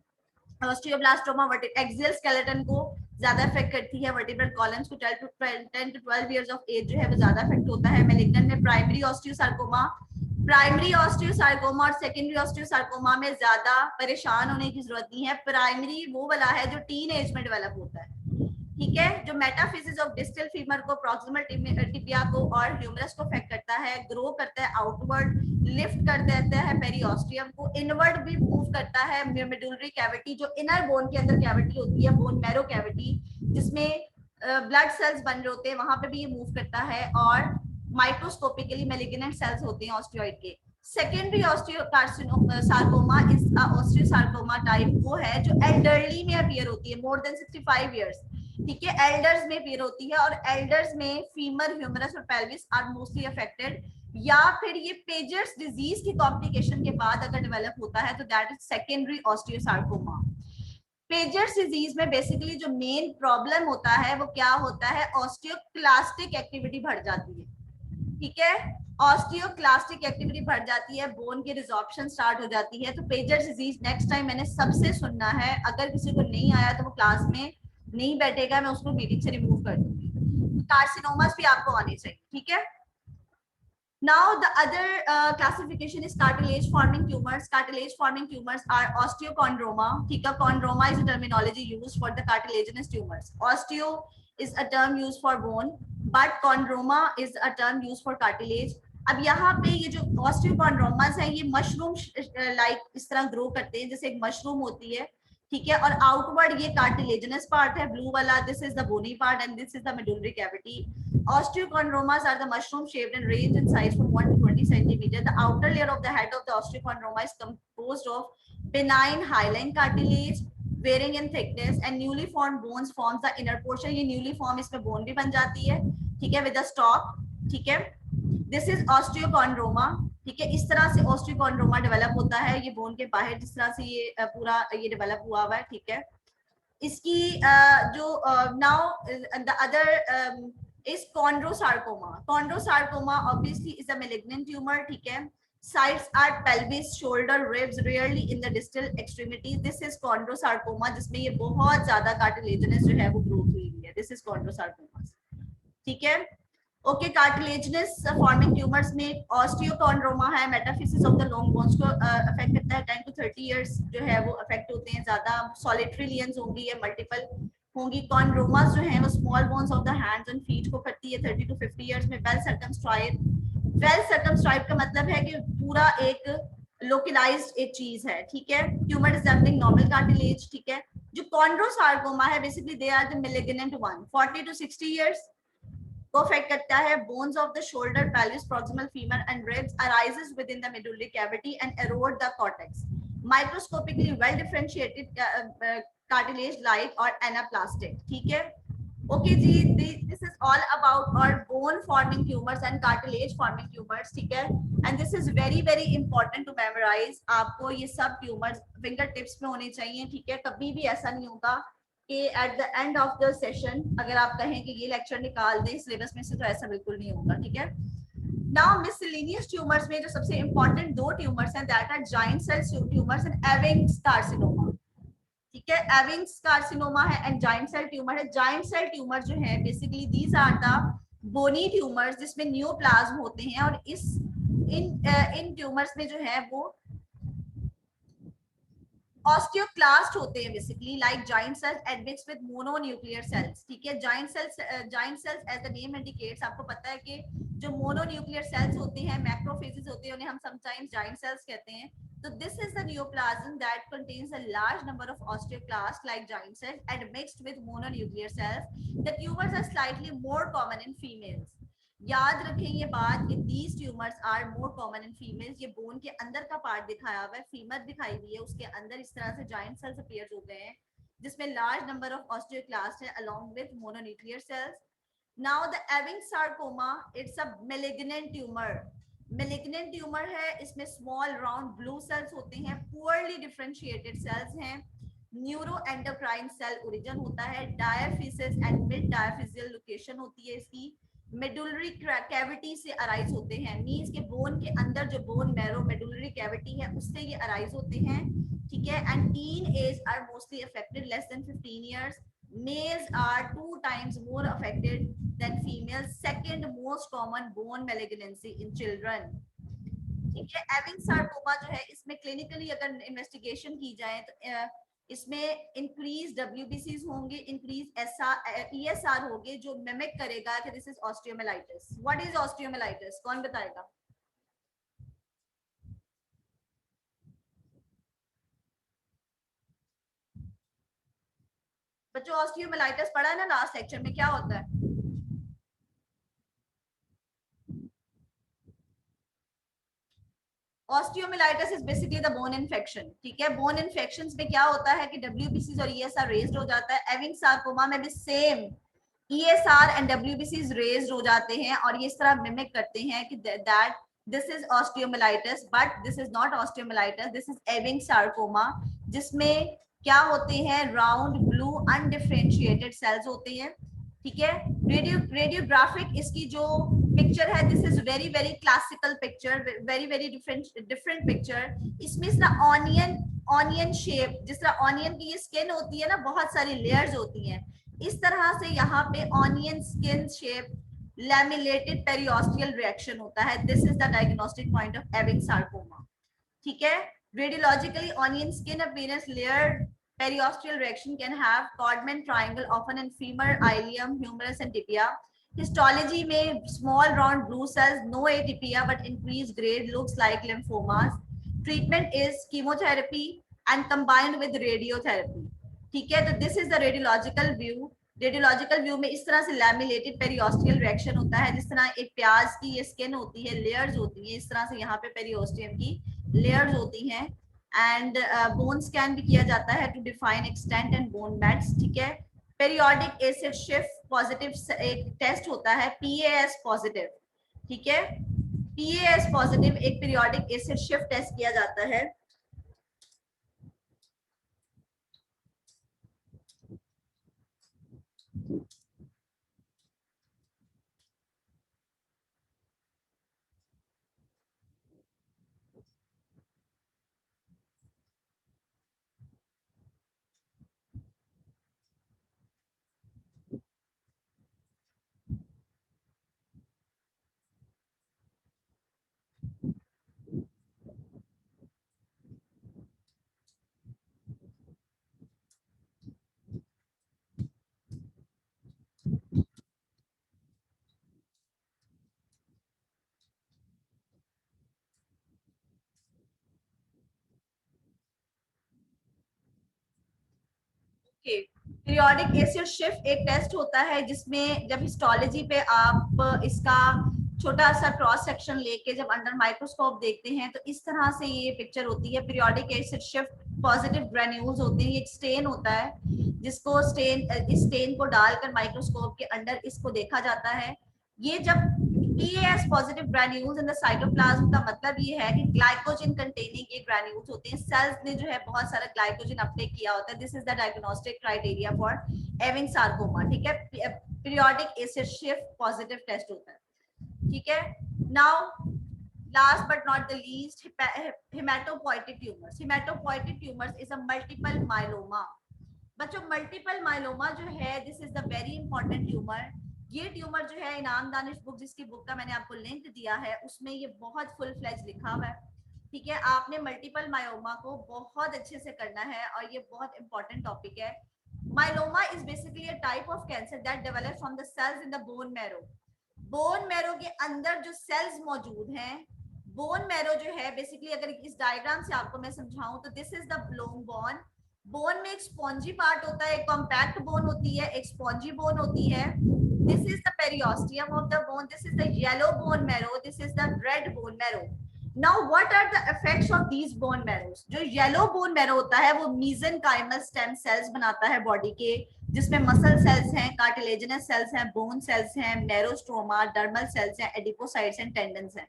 ऑस्टियोब्लास्टोमा एक्सियल स्केलेटन को ज्यादा अफेक्ट करती है, वर्टिब्रल कॉलम्स को 10 to 12 years of age जो है वो ज्यादा अफेक्ट होता है। मेलिग्नेंट में प्राइमरी ऑस्टियोसार्कोमा और सेकेंडरी ऑस्टियोसार्कोमा में ज्यादा परेशान होने की जरूरत नहीं है। प्राइमरी वो वाला है जो टीन एज में डेवलप होता है, ठीक है, जो मेटाफिसिस ऑफ डिस्टल फीमर को, प्रॉक्सिमल टिबिया को और ह्यूमरस को अफेक्ट करता है, ग्रो करता है आउटवर्ड, लिफ्ट कर देता है पेरियोस्टियम को, इनवर्ड भी मूव करता है मेडुलरी कैविटी, जो इनर बोन के अंदर कैविटी होती है, बोन मैरो कैविटी, जिसमें ब्लड सेल्स बन रहे होते हैं, वहां पे भी ये मूव करता है, और माइक्रोस्कोपिकली मेलिग्नेंट सेल्स होते हैं ऑस्टियोइड के। Secondary osteosarcoma is osteosarcoma type वो है जो एल्डरली में अपीयर होती है, मोर देन 65 इयर्स, ठीक है, एल्डर्स में अपीयर होती है, और एल्डर्स में फीमर, ह्यूमरस और पेल्विस आर मोस्टली अफेक्टेड, या फिर ये पेजर्स डिजीज की कॉम्प्लिकेशन के बाद अगर डेवलप होता है तो that is secondary osteosarcoma. Pagers disease में बेसिकली जो मेन प्रॉब्लम होता है वो क्या होता है, ऑस्टियोक्लास्टिक एक्टिविटी बढ़ जाती है, ठीक है, ऑस्टियोक्लास्टिक एक्टिविटी बढ़ जाती है, बोन की रिजॉर्प्शन स्टार्ट हो जाती है। तो पेजर्स डिजीज नेक्स्ट टाइम मैंने सबसे सुनना है, अगर किसी को नहीं आया तो वो क्लास में नहीं बैठेगा, मैं उसको मीटिंग से रिमूव कर दूंगी। कार्सिनोमास भी आपको आने चाहिए, ठीक है। Now the other classification is cartilage forming tumors. Cartilage forming tumors are osteochondroma. ठीक है, chondroma is a terminology used for the cartilaginous tumors. Osteo is a term used for bone, but chondroma is a term used for cartilage. अब यहाँ पे ये जो osteochondromas है ये मशरूम लाइक इस तरह ग्रो करते हैं जैसे एक मशरूम होती है, ठीक है, और आउटवर्ड ये कार्टिलेजिनस पार्ट है ब्लू वाला, this is the bony part and this is the medullary cavity. Osteochondromas are the mushroom shaped and range in size from 1 to 20 centimeter. The outer layer of the head of the osteochondroma is composed of benign hyaline cartilage varying in thickness, and newly formed bones forms the inner portion. ये newly form इसमें bone भी बन जाती है, ठीक है, with a stalk, ठीक है. This is osteochondroma, ठीक है. इस तरह से osteochondroma डेवलप होता है, ये बोन के बाहर जिस तरह से ये पूरा ये डेवलप हुआ हुआ है, ठीक है. इसकी जो now the other is chondrosarcoma. Chondrosarcoma obviously is a malignant tumor, ठीक है. Sites are pelvis, shoulder, ribs, rarely in the distal extremities. This is chondrosarcoma जिसमें ये बहुत ज्यादा cartilaginous जो है वो growth हुई है. This is chondrosarcoma, ठीक है. ओके, कार्टिलेजिनस फॉर्मिंग ट्यूमर्स में ऑस्टियोकॉन्ड्रोमा है, metaphysis of the long bones को अफेक्ट करता है. 10 to 30 इयर्स जो है वो अफेक्ट होते हैं ज्यादा. सॉलिटरी लियंस होंगी या मल्टीपल होंगी. कॉन्ड्रोमास जो है वो small bones of the hands and feet को करती है 30 to 50 इयर्स में. वेल सर्कमस्क्राइब, वेल सर्कमस्क्राइब का मतलब है कि पूरा एक लोकलाइज्ड एक चीज है, ठीक है. ट्यूमर रिजेंबलिंग नॉर्मल कार्टिलेज, ठीक है. जो कॉन्ड्रोसार्कोमा है basically they are the malignant one. 40 to 60 years को अफेक्ट करता है. Bones of the shoulder, pelvis, proximal femur and ribs arises within the medullary cavity and erode the cortex. Microscopically well differentiated cartilage like or anaplastic, ठीक है. Okay ji, this is all about our bone forming tumors and cartilage forming tumors, ठीक है. And this is very very important to memorize. आपको ये सब ट्यूमर्स फिंगर टिप्स में होने चाहिए, ठीक है. कभी भी ऐसा नहीं होगा कि at the end of the session अगर आप कहें कि ये लेक्चर निकाल दें सिलेबस में से, तो ऐसा बिल्कुल नहीं होगा, ठीक है. नाउ मिससेलेनियस ट्यूमर्स में जो सबसे इंपॉर्टेंट दो ट्यूमर्स हैं that are giant cell tumours and Ewing's carcinoma, ठीक है. एविंग्स कार्सिनोमा है एंड जायंट सेल ट्यूमर है. जायंट सेल ट्यूमर जो है basically these are the bony tumours जिसमें न्यूप्लाज्म होते हैं, और इन ट्यूमर्स में जो है वो ऑस्टियोक्लास्ट होते हैं basically like giant cells admix with mononuclear cells, ठीक है. Giant cells as the name indicates, आपको पता है कि जो मोनोन्यूक्लियर सेल्स होते हैं, मैक्रोफेजेस होते हैं, उन्हें हम समटाइम्स जायंट सेल्स कहते हैं. तो this is the neoplasm that contains a large number of osteoclast like giant cells admixed with mononuclear cells. The tumours are slightly more common in females. याद रखें ये बात कि these tumors are more common in females. ये बोन के अंदर का पार्ट दिखाया हुआ है, फीमर दिखाई हुई है, उसके अंदर इस तरह से जायंट सेल्स अपीयर हो गए हैं जिसमें लार्ज नंबर ऑफ ऑस्टियोक्लास्ट है along with mononuclear cells. Now the Ewing sarcoma, it's a malignant tumor. Malignant tumor है, इसमें small round blue cells होते हैं, poorly differentiated cells हैं. न्यूरोएंडोक्राइन सेल ओरिजिन होता है. डायफिसिस एंड मिड डायफिजियल लोकेशन होती है इसकी. मेडुलरी कैविटी से अराइज होते हैं, मींस के बोन के अंदर जो बोन मैरो मेडुलरी कैविटी है उससे ये अराइज होते हैं, ठीक है. And teen age are mostly affected, less than 15 years. Males are 2 times more affected than females. Second most common bone malignancy in children, ठीक है. एविंग सार्कोमा जो है इसमें क्लिनिकली अगर इन्वेस्टिगेशन की जाए तो इसमें इंक्रीज WBCs होंगे, इंक्रीज ESR होंगे जो मिमिक करेगा कि this is osteomyelitis. What is osteomyelitis, कौन बताएगा? बच्चों ऑस्टियोमाइलाइटिस पढ़ा है ना लास्ट लेक्चर में, क्या होता है? Osteomyelitis is basically the bone infection, ठीक है. बोन इन्फेक्शंस में क्या होता है कि WBCs और ESR रेज्ड हो जाता है. एविंग सार्कोमा में भी same ESR and WBCs raised हो जाते हैं और ये इस तरह मिमिक करते हैं कि that this is osteomyelitis, but this is not osteomyelitis, this is Ewing sarcoma जिसमें क्या होते हैं, राउंड ब्लू अनडिफरेंशिएटेड सेल्स होते हैं, ठीक है. रेडियोग्राफिक इसकी जो पिक्चर है, this is very very classical picture, very very different picture. इसमें इस तरह ऑनियन शेप, जिस तरह ऑनियन की ये स्किन होती है ना, बहुत सारी लेयर्स होती हैं, इस तरह से यहाँ पे onion skin shape laminated periosteal reaction होता है. This is the diagnostic point of Ewing sarcoma. ठीक है. Radiologically onion skin appearance layered periosteal reaction can have Codman triangle often in femur, ileum, humerus and tibia. Histology में small round blue cells, no atypia but increased grade, looks like lymphomas. Treatment is chemotherapy and combined with radiotherapy. ठीक है. तो this is the radiological view. Radiological view में इस तरह से लैमिलेटेड पेरियोस्टियल रिएक्शन होता है. जिस तरह एक प्याज की ये स्किन होती है, लेयर्स होती है, इस तरह से यहाँ पे पेरियोस्टियम की लेयर्स होती हैं. एंड बोन स्कैन भी किया जाता है to define extent and bone mets. ठीक है. पेरियोडिक एसिड शिफ्ट पॉजिटिव एक टेस्ट होता है, PAS पॉजिटिव. ठीक है. PAS पॉजिटिव एक पीरियोडिक एसिड शिफ्ट टेस्ट किया जाता है. पीरियोडिक एसिड शिफ्ट एक टेस्ट होता है जिसमें जब हिस्टोलॉजी पे आप इसका छोटा सा क्रॉस सेक्शन लेके जब अंडर माइक्रोस्कोप देखते हैं तो इस तरह से ये पिक्चर होती है. Periodic acid shift positive granules होते हैं. ये एक स्टेन होता है जिसको इस स्टेन को डालकर माइक्रोस्कोप के अंदर इसको देखा जाता है. ये जब PAS positive granules in the cytoplasm का मतलब ये है कि ग्लाइकोजन कंटेनिंग ये ग्रेन्यूल्स होते हैं. सेल्स ने जो है बहुत सारा ग्लाइकोजन अपटेक किया होता है. This is the diagnostic criteria for Ewing sarcoma. ठीक है. Periodic acid shift positive test होता है. ठीक है. Now last but not the least, haematopoietic tumours. Haematopoietic tumours is a multiple myeloma. बच्चों मल्टीपल माइलोमा जो है this is the very important tumour. ये ट्यूमर जो है इनाम दानिश बुक, जिसकी बुक का मैंने आपको लिंक दिया है, उसमें ये बहुत फुल फ्लेज लिखा हुआ है. ठीक है. आपने मल्टीपल मायोमा को बहुत अच्छे से करना है और ये बहुत इंपॉर्टेंट टॉपिक है. Myeloma is basically a type of cancer that develop from the cells in the bone marrow. Bone marrow के अंदर जो सेल्स मौजूद हैं, बोन मैरो जो है बेसिकली अगर इस डायग्राम से आपको मैं समझाऊं तो this is the long bone. Bone में एक स्पॉन्जी पार्ट होता है, एक कॉम्पैक्ट बोन होती है, एक स्पॉन्जी बोन होती है. This is the periosteum of the bone. This is the yellow bone marrow. This is the red bone marrow. Now, what are the effects of these bone marrows? जो yellow bone marrow होता है वो mesenchymal stem cells बनाता है बॉडी के, जिसमें मसल सेल्स हैं, कार्टिलेजिनस सेल्स हैं, बोन सेल्स हैं, मैरोस्ट्रोमा, डर्मल सेल्स हैं, एडिपोसाइट्स हैं, टेंडन्स हैं.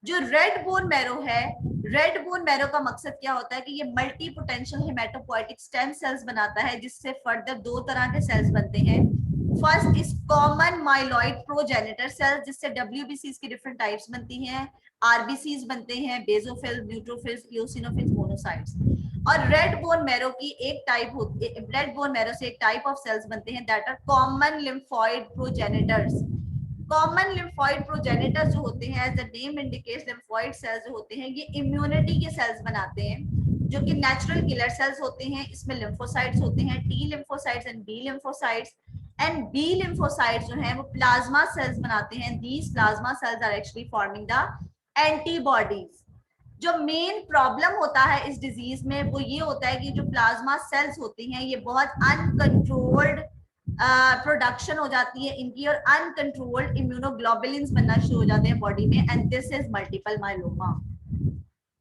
जो रेड बोन मैरो है, रेड बोन मैरो का मकसद क्या होता है कि ये multi potential haematopoietic stem cells बनाता है, जिससे फर्दर दो तरह के सेल्स बनते हैं. First is common myeloid progenitor cells, जिससे WBCs की डिफरेंट टाइप्स बनती हैं, RBCs बनते हैं, बेसोफिल्स, न्यूट्रोफिल्स, इओसिनोफिल्स, मोनोसाइट्स. और रेड बोन मैरो की एक टाइप होती है, रेड बोन मैरो से एक टाइप ऑफ सेल्स बनते हैं that are common lymphoid progenitors. Common lymphoid progenitors जो होते हैं, as the name indicates, lymphoid cells जो होते हैं ये इम्यूनिटी के सेल्स बनाते हैं, जो कि नेचुरल किलर सेल्स होते हैं. इसमें लिम्फोसाइट्स होते हैं, T lymphocytes and B lymphocytes. And B lymphocytes जो हैं वो प्लाज्मा सेल्स बनाते हैं. These plasma cells are actually forming the antibodies. जो मेन प्रॉब्लम होता है इस डिजीज में वो ये होता है कि जो प्लाज्मा सेल्स होती हैं ये बहुत अनकंट्रोल्ड प्रोडक्शन हो जाती है इनकी, और अनकंट्रोल्ड इम्यूनोग्लोबुलिन्स बनना शुरू हो जाते हैं बॉडी में. And this is multiple myeloma.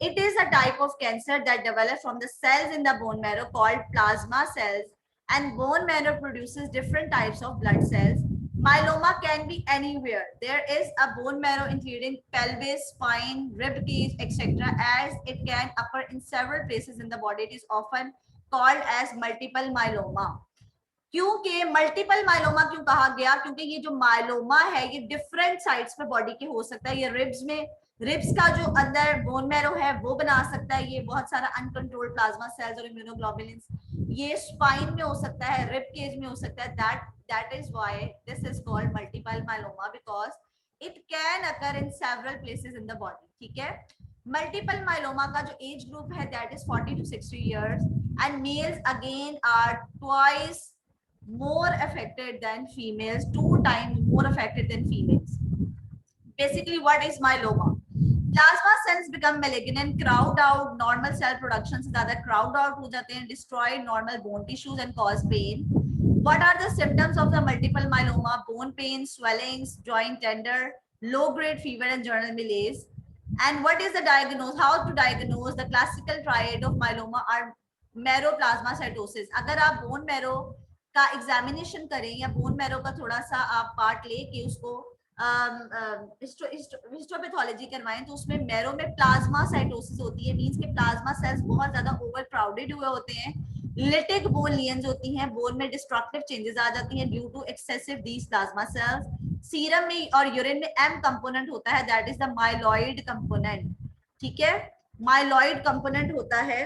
It is a type of cancer that develops from the cells in the bone marrow called plasma cells, and bone marrow produces different types of blood cells. Myeloma can be anywhere. There is a bone marrow including pelvis, spine, rib cage, etc. As it can occur in several places in the body, it is often called as multiple myeloma. क्योंकि मल्टीपल माइलोमा क्यों कहा गया, क्योंकि ये जो माइलोमा है ये डिफरेंट साइड्स पे बॉडी के हो सकता है। ये रिब्स में, रिब्स का जो अंदर बोन मैरो है वो बना सकता है ये बहुत सारा अनकंट्रोल्ड प्लाज्मा सेल्स और इम्यूनोग्लोबुलिन्स। ये स्पाइन में हो सकता है, रिब केज में हो सकता है। That is why this is called multiple myeloma, because it can occur in several places in the body. ठीक है, मल्टीपल माइलोमा का जो एज ग्रुप है that is 40 to 60 years and males again are twice more affected than females, 2 times more affected than females. Basically what is myeloma? Plasma cells become malignant, crowd out normal cell production से ज़्यादा crowd out हो जाते हैं, destroy normal bone tissues and cause pain. What are the symptoms of the multiple myeloma? Bone pain, swellings, joint tender, low grade fever and general malaise. And what is the diagnosis? How to diagnose? The classical triad of myeloma are marrow plasmacytosis. अगर आप bone marrow का एग्जामिनेशन करें या बोन मैरो का थोड़ा सा आप पार्ट लेके उसको हिस्टोपैथोलॉजी करवाएं तो उसमें मैरो में प्लाज्मा साइटोसिस होती है। मींस के प्लाज्मा सेल्स बहुत ज्यादा ओवर क्राउडेड हुए होते हैं, लिटिक बोन लीजन्स होती हैं, बोन में डिस्ट्रक्टिव चेंजेस आ जाती हैं due to excessive these plasma cells. Serum में और यूरिन में एम कंपोनेंट होता है, that is the myeloid component. ठीक है, माइलॉइड कंपोनेंट होता है।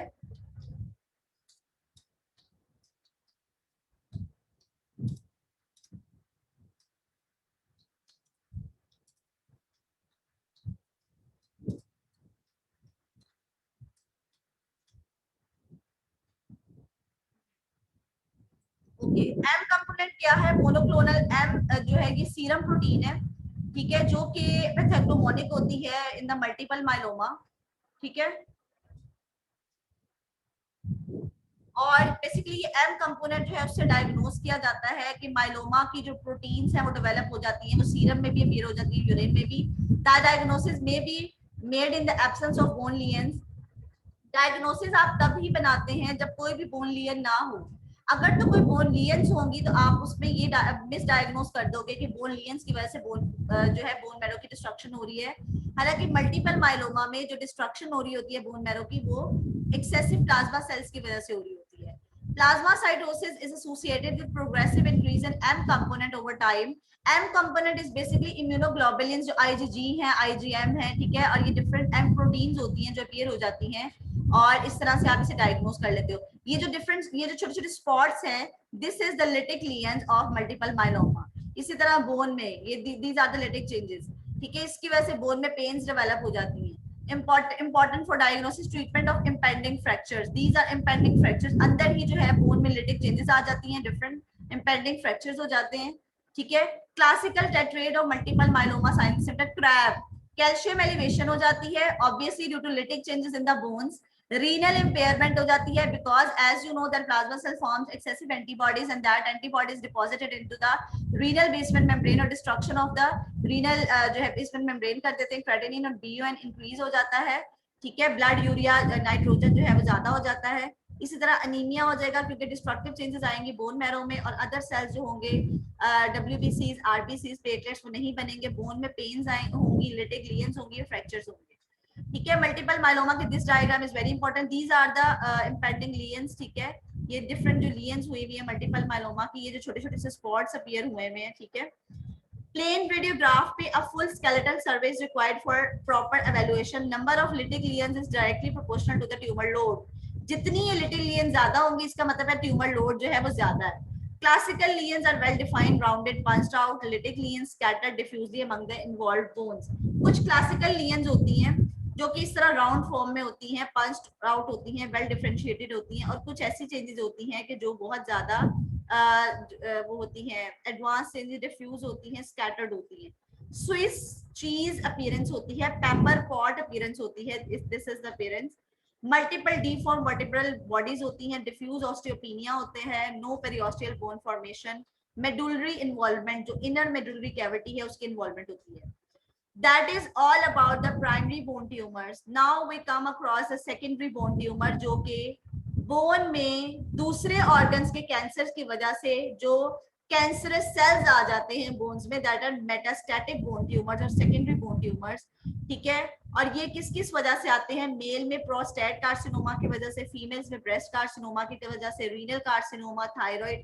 ओके, एम कंपोनेंट क्या है? मोनोक्लोनल एम जो है ये सीरम प्रोटीन है, ठीक है, जो कि पैथोग्नोमोनिक होती है इन द मल्टीपल माइलोमा। ठीक है, और बेसिकली ये एम कंपोनेंट जो है उससे डायग्नोज किया जाता है कि माइलोमा की जो प्रोटीन्स हैं वो डेवलप हो जाती हैं, वो सीरम में भी अपीयर हो जाती है, यूरिन में भी। दैट डायग्नोसिस में be made in the absence of bone lesions. Diagnosis आप तब ही बनाते हैं जब कोई भी बोन लीजन ना हो। अगर तो कोई बोन लीजन्स होंगी तो आप उसमें ये मिस डायग्नोस कर दोगे कि बोन लीजन्स की वजह से बोन जो है बोन मैरो की डिस्ट्रक्शन हो रही है। हालांकि मल्टीपल माइलोमा में जो डिस्ट्रक्शन हो रही होती है बोन मैरो की वो एक्सेसिव प्लाज्मा सेल्स की वजह से हो रही होती है। Plasmacytosis is associated with progressive increase in M component over time. M component is basically immunoglobulins जो IgG हैं, IgM हैं, ठीक है, और ये different M proteins होती हैं जो appear हो जाती हैं और इस तरह से आप इसे diagnose कर लेते हो। ये जो different, ये जो छोटे-छोटे spots हैं, this is the lytic lesions of multiple myeloma. इसी तरह bone में ये these are the lytic changes, ठीक है, इसकी वजह से bone में pains develop हो जाती हैं। important for diagnosis treatment of impending fractures. These are impending fractures. अंदर ही जो है बोन में लिटिक चेंजेस आ जाती हैं, डिफरेंट impending fractures हो जाते हैं। ठीक है, क्लासिकल टेट्रेड और multiple myeloma sign symptom crab, calcium elevation हो जाती है obviously due to lytic changes in the bones. Renal impairment हो जाती है because as you know that plasma cell forms excessive antibodies and that antibodies deposited into the renal basement membrane और डिस्ट्रक्शन ऑफ द रीनल जो है बेसमेंट मेम्ब्रेन कर देते हैं। क्रेटिनिन और बीयूएन इंक्रीज हो जाता है। ठीक है, ब्लड यूरिया नाइट्रोजन जो है वो ज्यादा हो जाता है। इसी तरह अनीमिया हो जाएगा क्योंकि डिस्ट्रक्टिव चेंजेस आएंगे बोन मैरो में और अदर सेल्स जो होंगे डब्ल्यूबीसीज, आरबीसीज, प्लेटलेट्स वो नहीं बनेंगे। बोन में पेन्स होंगी, लिटिक लीजन्स होंगी, फ्रैक्चर्स होंगे। ठीक है, मल्टीपल माइलोमा की this diagram is very important. These are the impending lesions. ठीक है, ये डिफरेंट जो लीजन्स हुई हुई है मल्टीपल माइलोमा की, ये जो छोटे-छोटे से स्पॉट्स अपीयर हुए हुए हैं। ठीक है, प्लेन रेडियोग्राफ पे a full skeletal survey is required for proper evaluation. Number of lytic lesions is directly proportional to the tumor load. जितनी ये lytic lesions ज्यादा होंगी इसका मतलब है ट्यूमर लोड जो है वो ज्यादा है। Classical lesions are well defined, rounded, punched out. Lytic lesions scattered diffusely among the involved bones. कुछ classical lesions होती हैं जो कि इस तरह राउंड फॉर्म में होती हैं, पंच्ड आउट होती हैं, वेल डिफरेंशिएटेड होती हैं, और कुछ ऐसी चेंजेस होती हैं कि जो बहुत ज्यादा वो होती हैं एडवांस चेंजेस, डिफ्यूज होती हैं, स्कैटर्ड होती हैं। स्विस चीज अपीयरेंस होती है, पेपर पॉट अपीयरेंस होती है, this is the appearance. Multiple deform vertebral bodies होती हैं, डिफ्यूज ऑस्टियोपेनिया होते हैं, no periosteal bone formation, medullary involvement, जो इनर मेडुलरी कैविटी है उसकी इन्वॉल्वमेंट होती है। That is all about the primary bone tumors. Now we come across the secondary bone tumor जो कि बोन में दूसरे ऑर्गन्स के कैंसर की वजह से जो कैंसरस सेल्स आ जाते हैं बोन्स में, that are metastatic bone tumours और सेकेंडरी बोन ट्यूमर्स। ठीक है, और ये किस किस वजह से आते हैं? मेल में प्रोस्टेट कार्सिनोमा की वजह से, फीमेल्स में ब्रेस्ट कार्सिनोमा की वजह से, रीनल कार्सिनोमा, थायराइड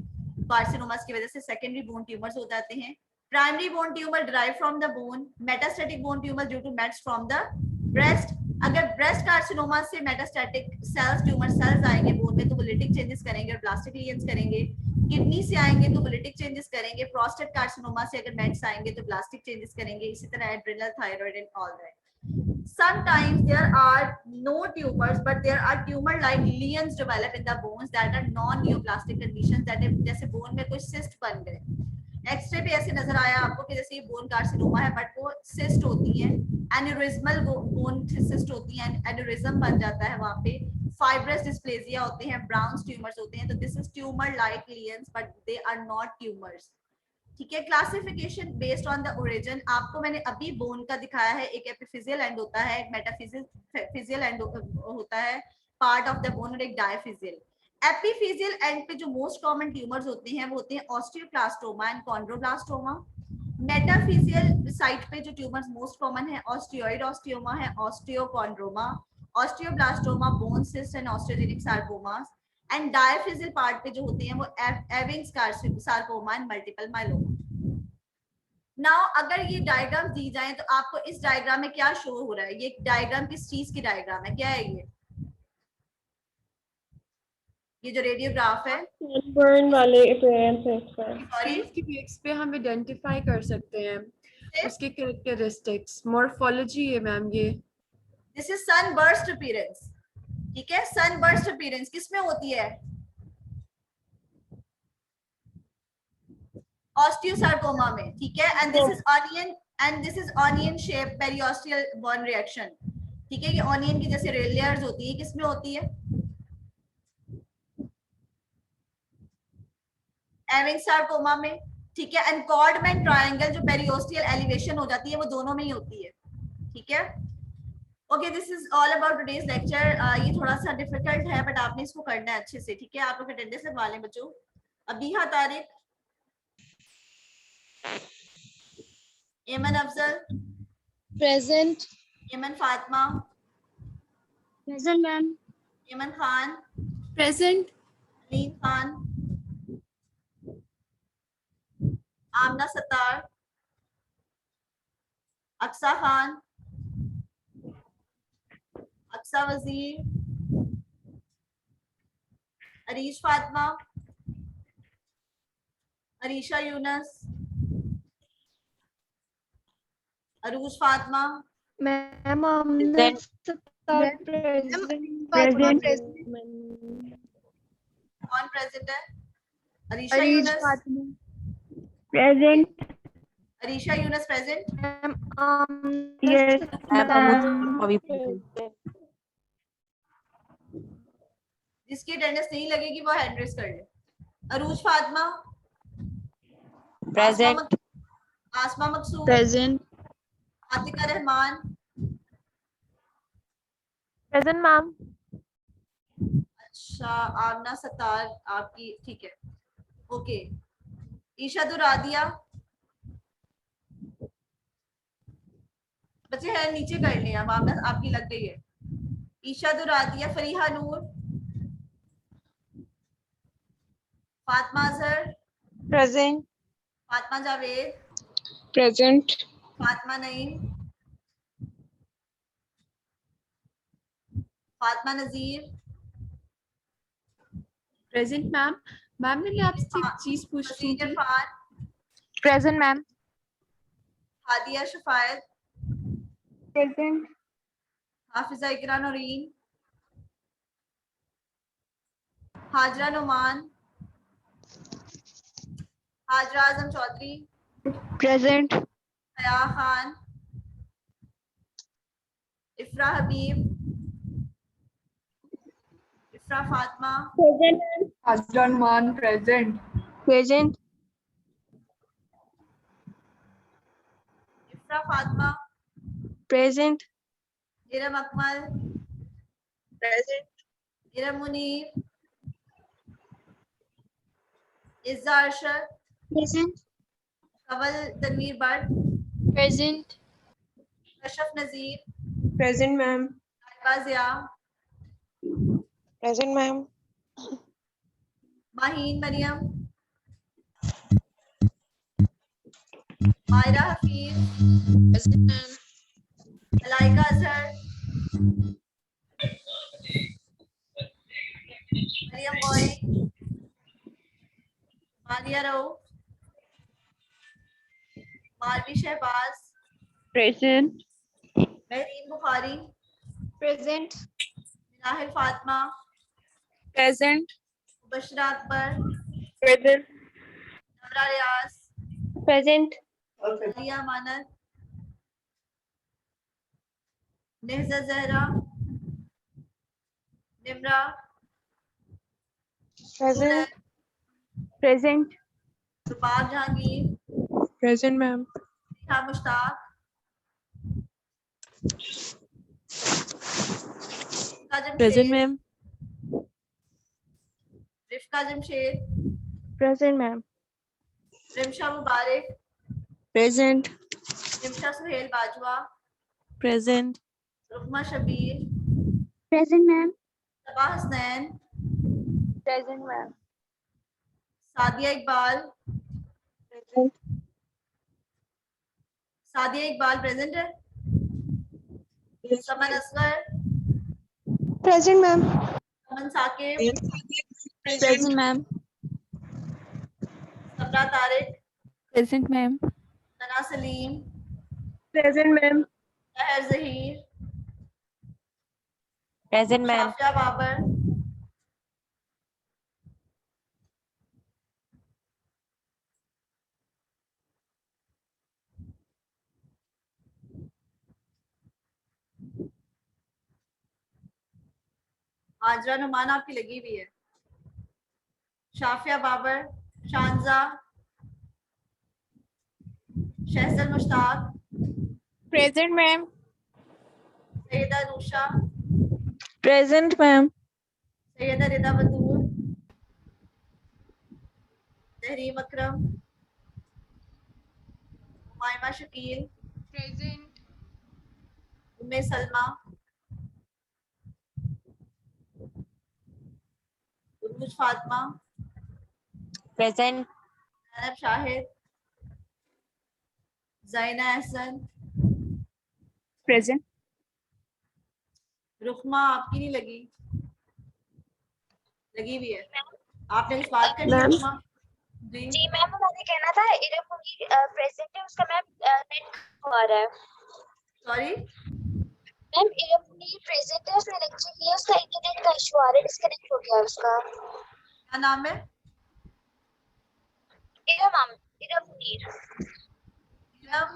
कार्सिनोमास की वजह से सेकेंडरी बोन ट्यूमर्स हो जाते हैं. Primary bone tumour derive from the bone. Metastatic bone tumour due to mets from the breast. अगर ब्रेस्ट कार्सिनोमा से मेटास्टैटिक सेल्स ट्यूमर सेल्स आएंगे बोन में तो वो लिटिक चेंजेस करेंगे और ब्लास्टिक लीजन्स करेंगे. किडनी से आएंगे तो वो लिटिक चेंजेस करेंगे. प्रोस्टेट कार्सिनोमा से अगर मेट्स आएंगे तो ब्लास्टिक चेंजेस करेंगे. इसी तरह adrenal, thyroid and all that. Sometimes there are no tumors, but there are tumor-like lesions develop in the bones that are non-neoplastic conditions. That is, जैसे bone में कोई cyst बन गए. एक्सरे पे ऐसे नजर आया आपको कि जैसे ये बोन कार्सिनोमा है बट वो सिस्ट होती है. एन्यूरिज्मल बोन सिस्ट होती है. एन्यूरिज्म बन जाता है वहां पे. फाइब्रस डिस्प्लेजिया होते हैं. ब्राउन ट्यूमर्स होते हैं. तो this is tumour like lesions but they are not tumours. ठीक है. Classification based on the origin. आपको मैंने अभी बोन का दिखाया है. एक एपिफिजियल एंड होता है, एक मेटाफिजियल एंड होता है पार्ट ऑफ द बोन, और एक डायफिजियल. एपिफिजियल एंड पे जो मोस्ट कॉमन ट्यूमर्स होते हैं वो होते हैं ऑस्टियोप्लास्टोमा एंड कॉन्ड्रोब्लास्टोमा. मेटाफिजियल साइट पे जो ट्यूमर्स मोस्ट कॉमन है ऑस्टियोइड ऑस्टियोमा है, osteochondroma, osteoblastoma, bone cyst and osteogenic sarcomas. And diaphyseal part पे जो होते हैं वो Ewing's sarcoma and multiple myeloma. Now अगर ये डायग्राम दी जाए तो आपको इस डायग्राम में क्या शो हो रहा है? ये डायग्राम किस चीज की डायग्राम है? क्या है ये जो रेडियोग्राफ है? सनबर्न वाले अपीयरेंस है इसका. सॉरी, इसकी बेस पे हम आइडेंटिफाई कर सकते हैं उसके कैरेक्टरिस्टिक्स. मॉर्फोलॉजी है मैम ये. This is sunburst appearance. ठीक है. सनबर्स्ट अपीयरेंस किसमें होती है? ऑस्टियोसार्कोमा में. ठीक है. And this is onion shape पेरिओस्टियल born reaction. ठीक है. ये ऑनियन की जैसे लेयर्स होती है. किसमें होती है? एविंग्स सार्कोमा में. ठीक है. एंड कॉर्डमैन ट्रायंगल जो पेरिओस्टियल एलिवेशन हो जाती है वो दोनों में ही होती है. ठीक है. Okay, this is all about today's lecture. ये थोड़ा सा डिफिकल्ट है बट आपने इसको करना है अच्छे से. ठीक है. आप लोग अटेंडेंस लगवा लें बच्चों. अबीहा तारिक, एमन अफजल, प्रेजेंट. एमन Fatima, present ma'am. Eman Khan, present. Aleem Khan, Amna Sattar, Aqsa Khan, Aqsa Wazir, Areesh Fatima, Areesha Younas, Arooj Fatima, ma'am कौन प्रेजेंट है? अरीशा यूनस. प्रेजेंट. अरीशा यूनस प्रेजेंट. जिसकी अटेंडेंस नहीं लगेगी वो हैंड रेज कर ले. Arooj Fatima present. Asma Maqsood, present. Atika Rehman, present ma'am. अच्छा, आमना सत्तार आपकी. ठीक है. ओके. ईशा दुरादिया, बच्चे है नीचे कर लिया. आमना आपकी लग गई है. Isha Duradia, Fariha Noor, Fatima Azhar, present. Fatima Javed, present. Fatima Naeem, Fatima Nazir, present ma'am. Ma'am ने आपसे एक चीज पूछी वसीर थी. Irfan, present ma'am. Hadia Shafayat, present. Hafiza Iqra Noreen, Hajra Noman, Hajra Azam Chaudhry, present. Haya Khan, Ifra Habib, Ifra Fatima, present. Hajran present. Present. Ifra Fatima, present. Iram Akmal, present. Iram Munir, Izza Arshad, present. Kanwal Tanveer Bhatt, present. Kashaf नजीर, present ma'am. Arba Zia, present ma'am. Maheen Maryam, Maira Hafeez, Present, ma'am. Malaika Azhar, Maryam बॉय, Mania Rauf, Malvi Shahbaz, Present. Mehreen Bukhari, Present. Minahil Fatima, Present. Bushra Akbar, Present. नवरा रियाज, Present. Aliya Manat, Nehja Zahra, Nimra, Present. Present. Rubab Jahangir, Present, ma'am. Neha Mushtaq, Present, ma'am. Rifqa Jamshed, Present, ma'am. Rimsha Mubarak, Present. Rimsha Suhail Bajwa, Present. Rukma Shabbir, Present, ma'am. Saba Hasnain, Present, ma'am. Sadia Iqbal, Present. Sadia Iqbal present है, समन असगर, Present, ma'am. समन Saqib, Present, ma'am. सबरा Tariq, Present, ma'am. सना सलीम, Present, ma'am. सहर जहीर, Present, ma'am. शाफिया बाबर, आजरा नुमान आपकी लगी हुई है, Shafia Babar, Shanza, शहसल Mushtaq, Present, ma'am. Syeda नूशा, Present, ma'am. Syeda रिदा बतूर, तहरीम अकरम, हुमायमा शकील, Present. उम्मे सलमा, उर्मुज फातिमा, Present. जैनब शाहिद, ज़ैना एहसन, Present. रुखमा आपकी नहीं लगी, लगी हुई है, आपने कुछ बात करनी है मैम। रुखमा? जी जी मैम, मैंने कहना था इरम मुनीर प्रेजेंट है, उसका मैम नेट हुआ रहा है। Sorry, ma'am Iram Munir present है, उसने लेक्चर लिया, उसका इंटरनेट का इशू आ रहा है, डिस्कनेक्ट हो गया उसका। क्या नाम है? इरम मुनीर। इरम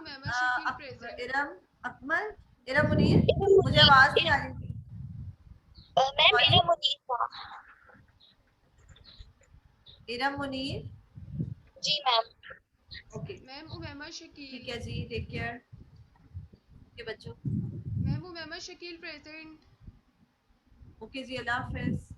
इरम अकमल, इरम मुनीर, मुझे आवाज नहीं आ रही थी। Ma'am Sorry? इरम मुनीर था। इरम मुनीर, जी ma'am. Okay ma'am Umaima Shakeel. ठीक है जी, टेक केयर के बच्चों, ma'am Umaima Shakeel present. Okay जी, अल्लाह हाफिज।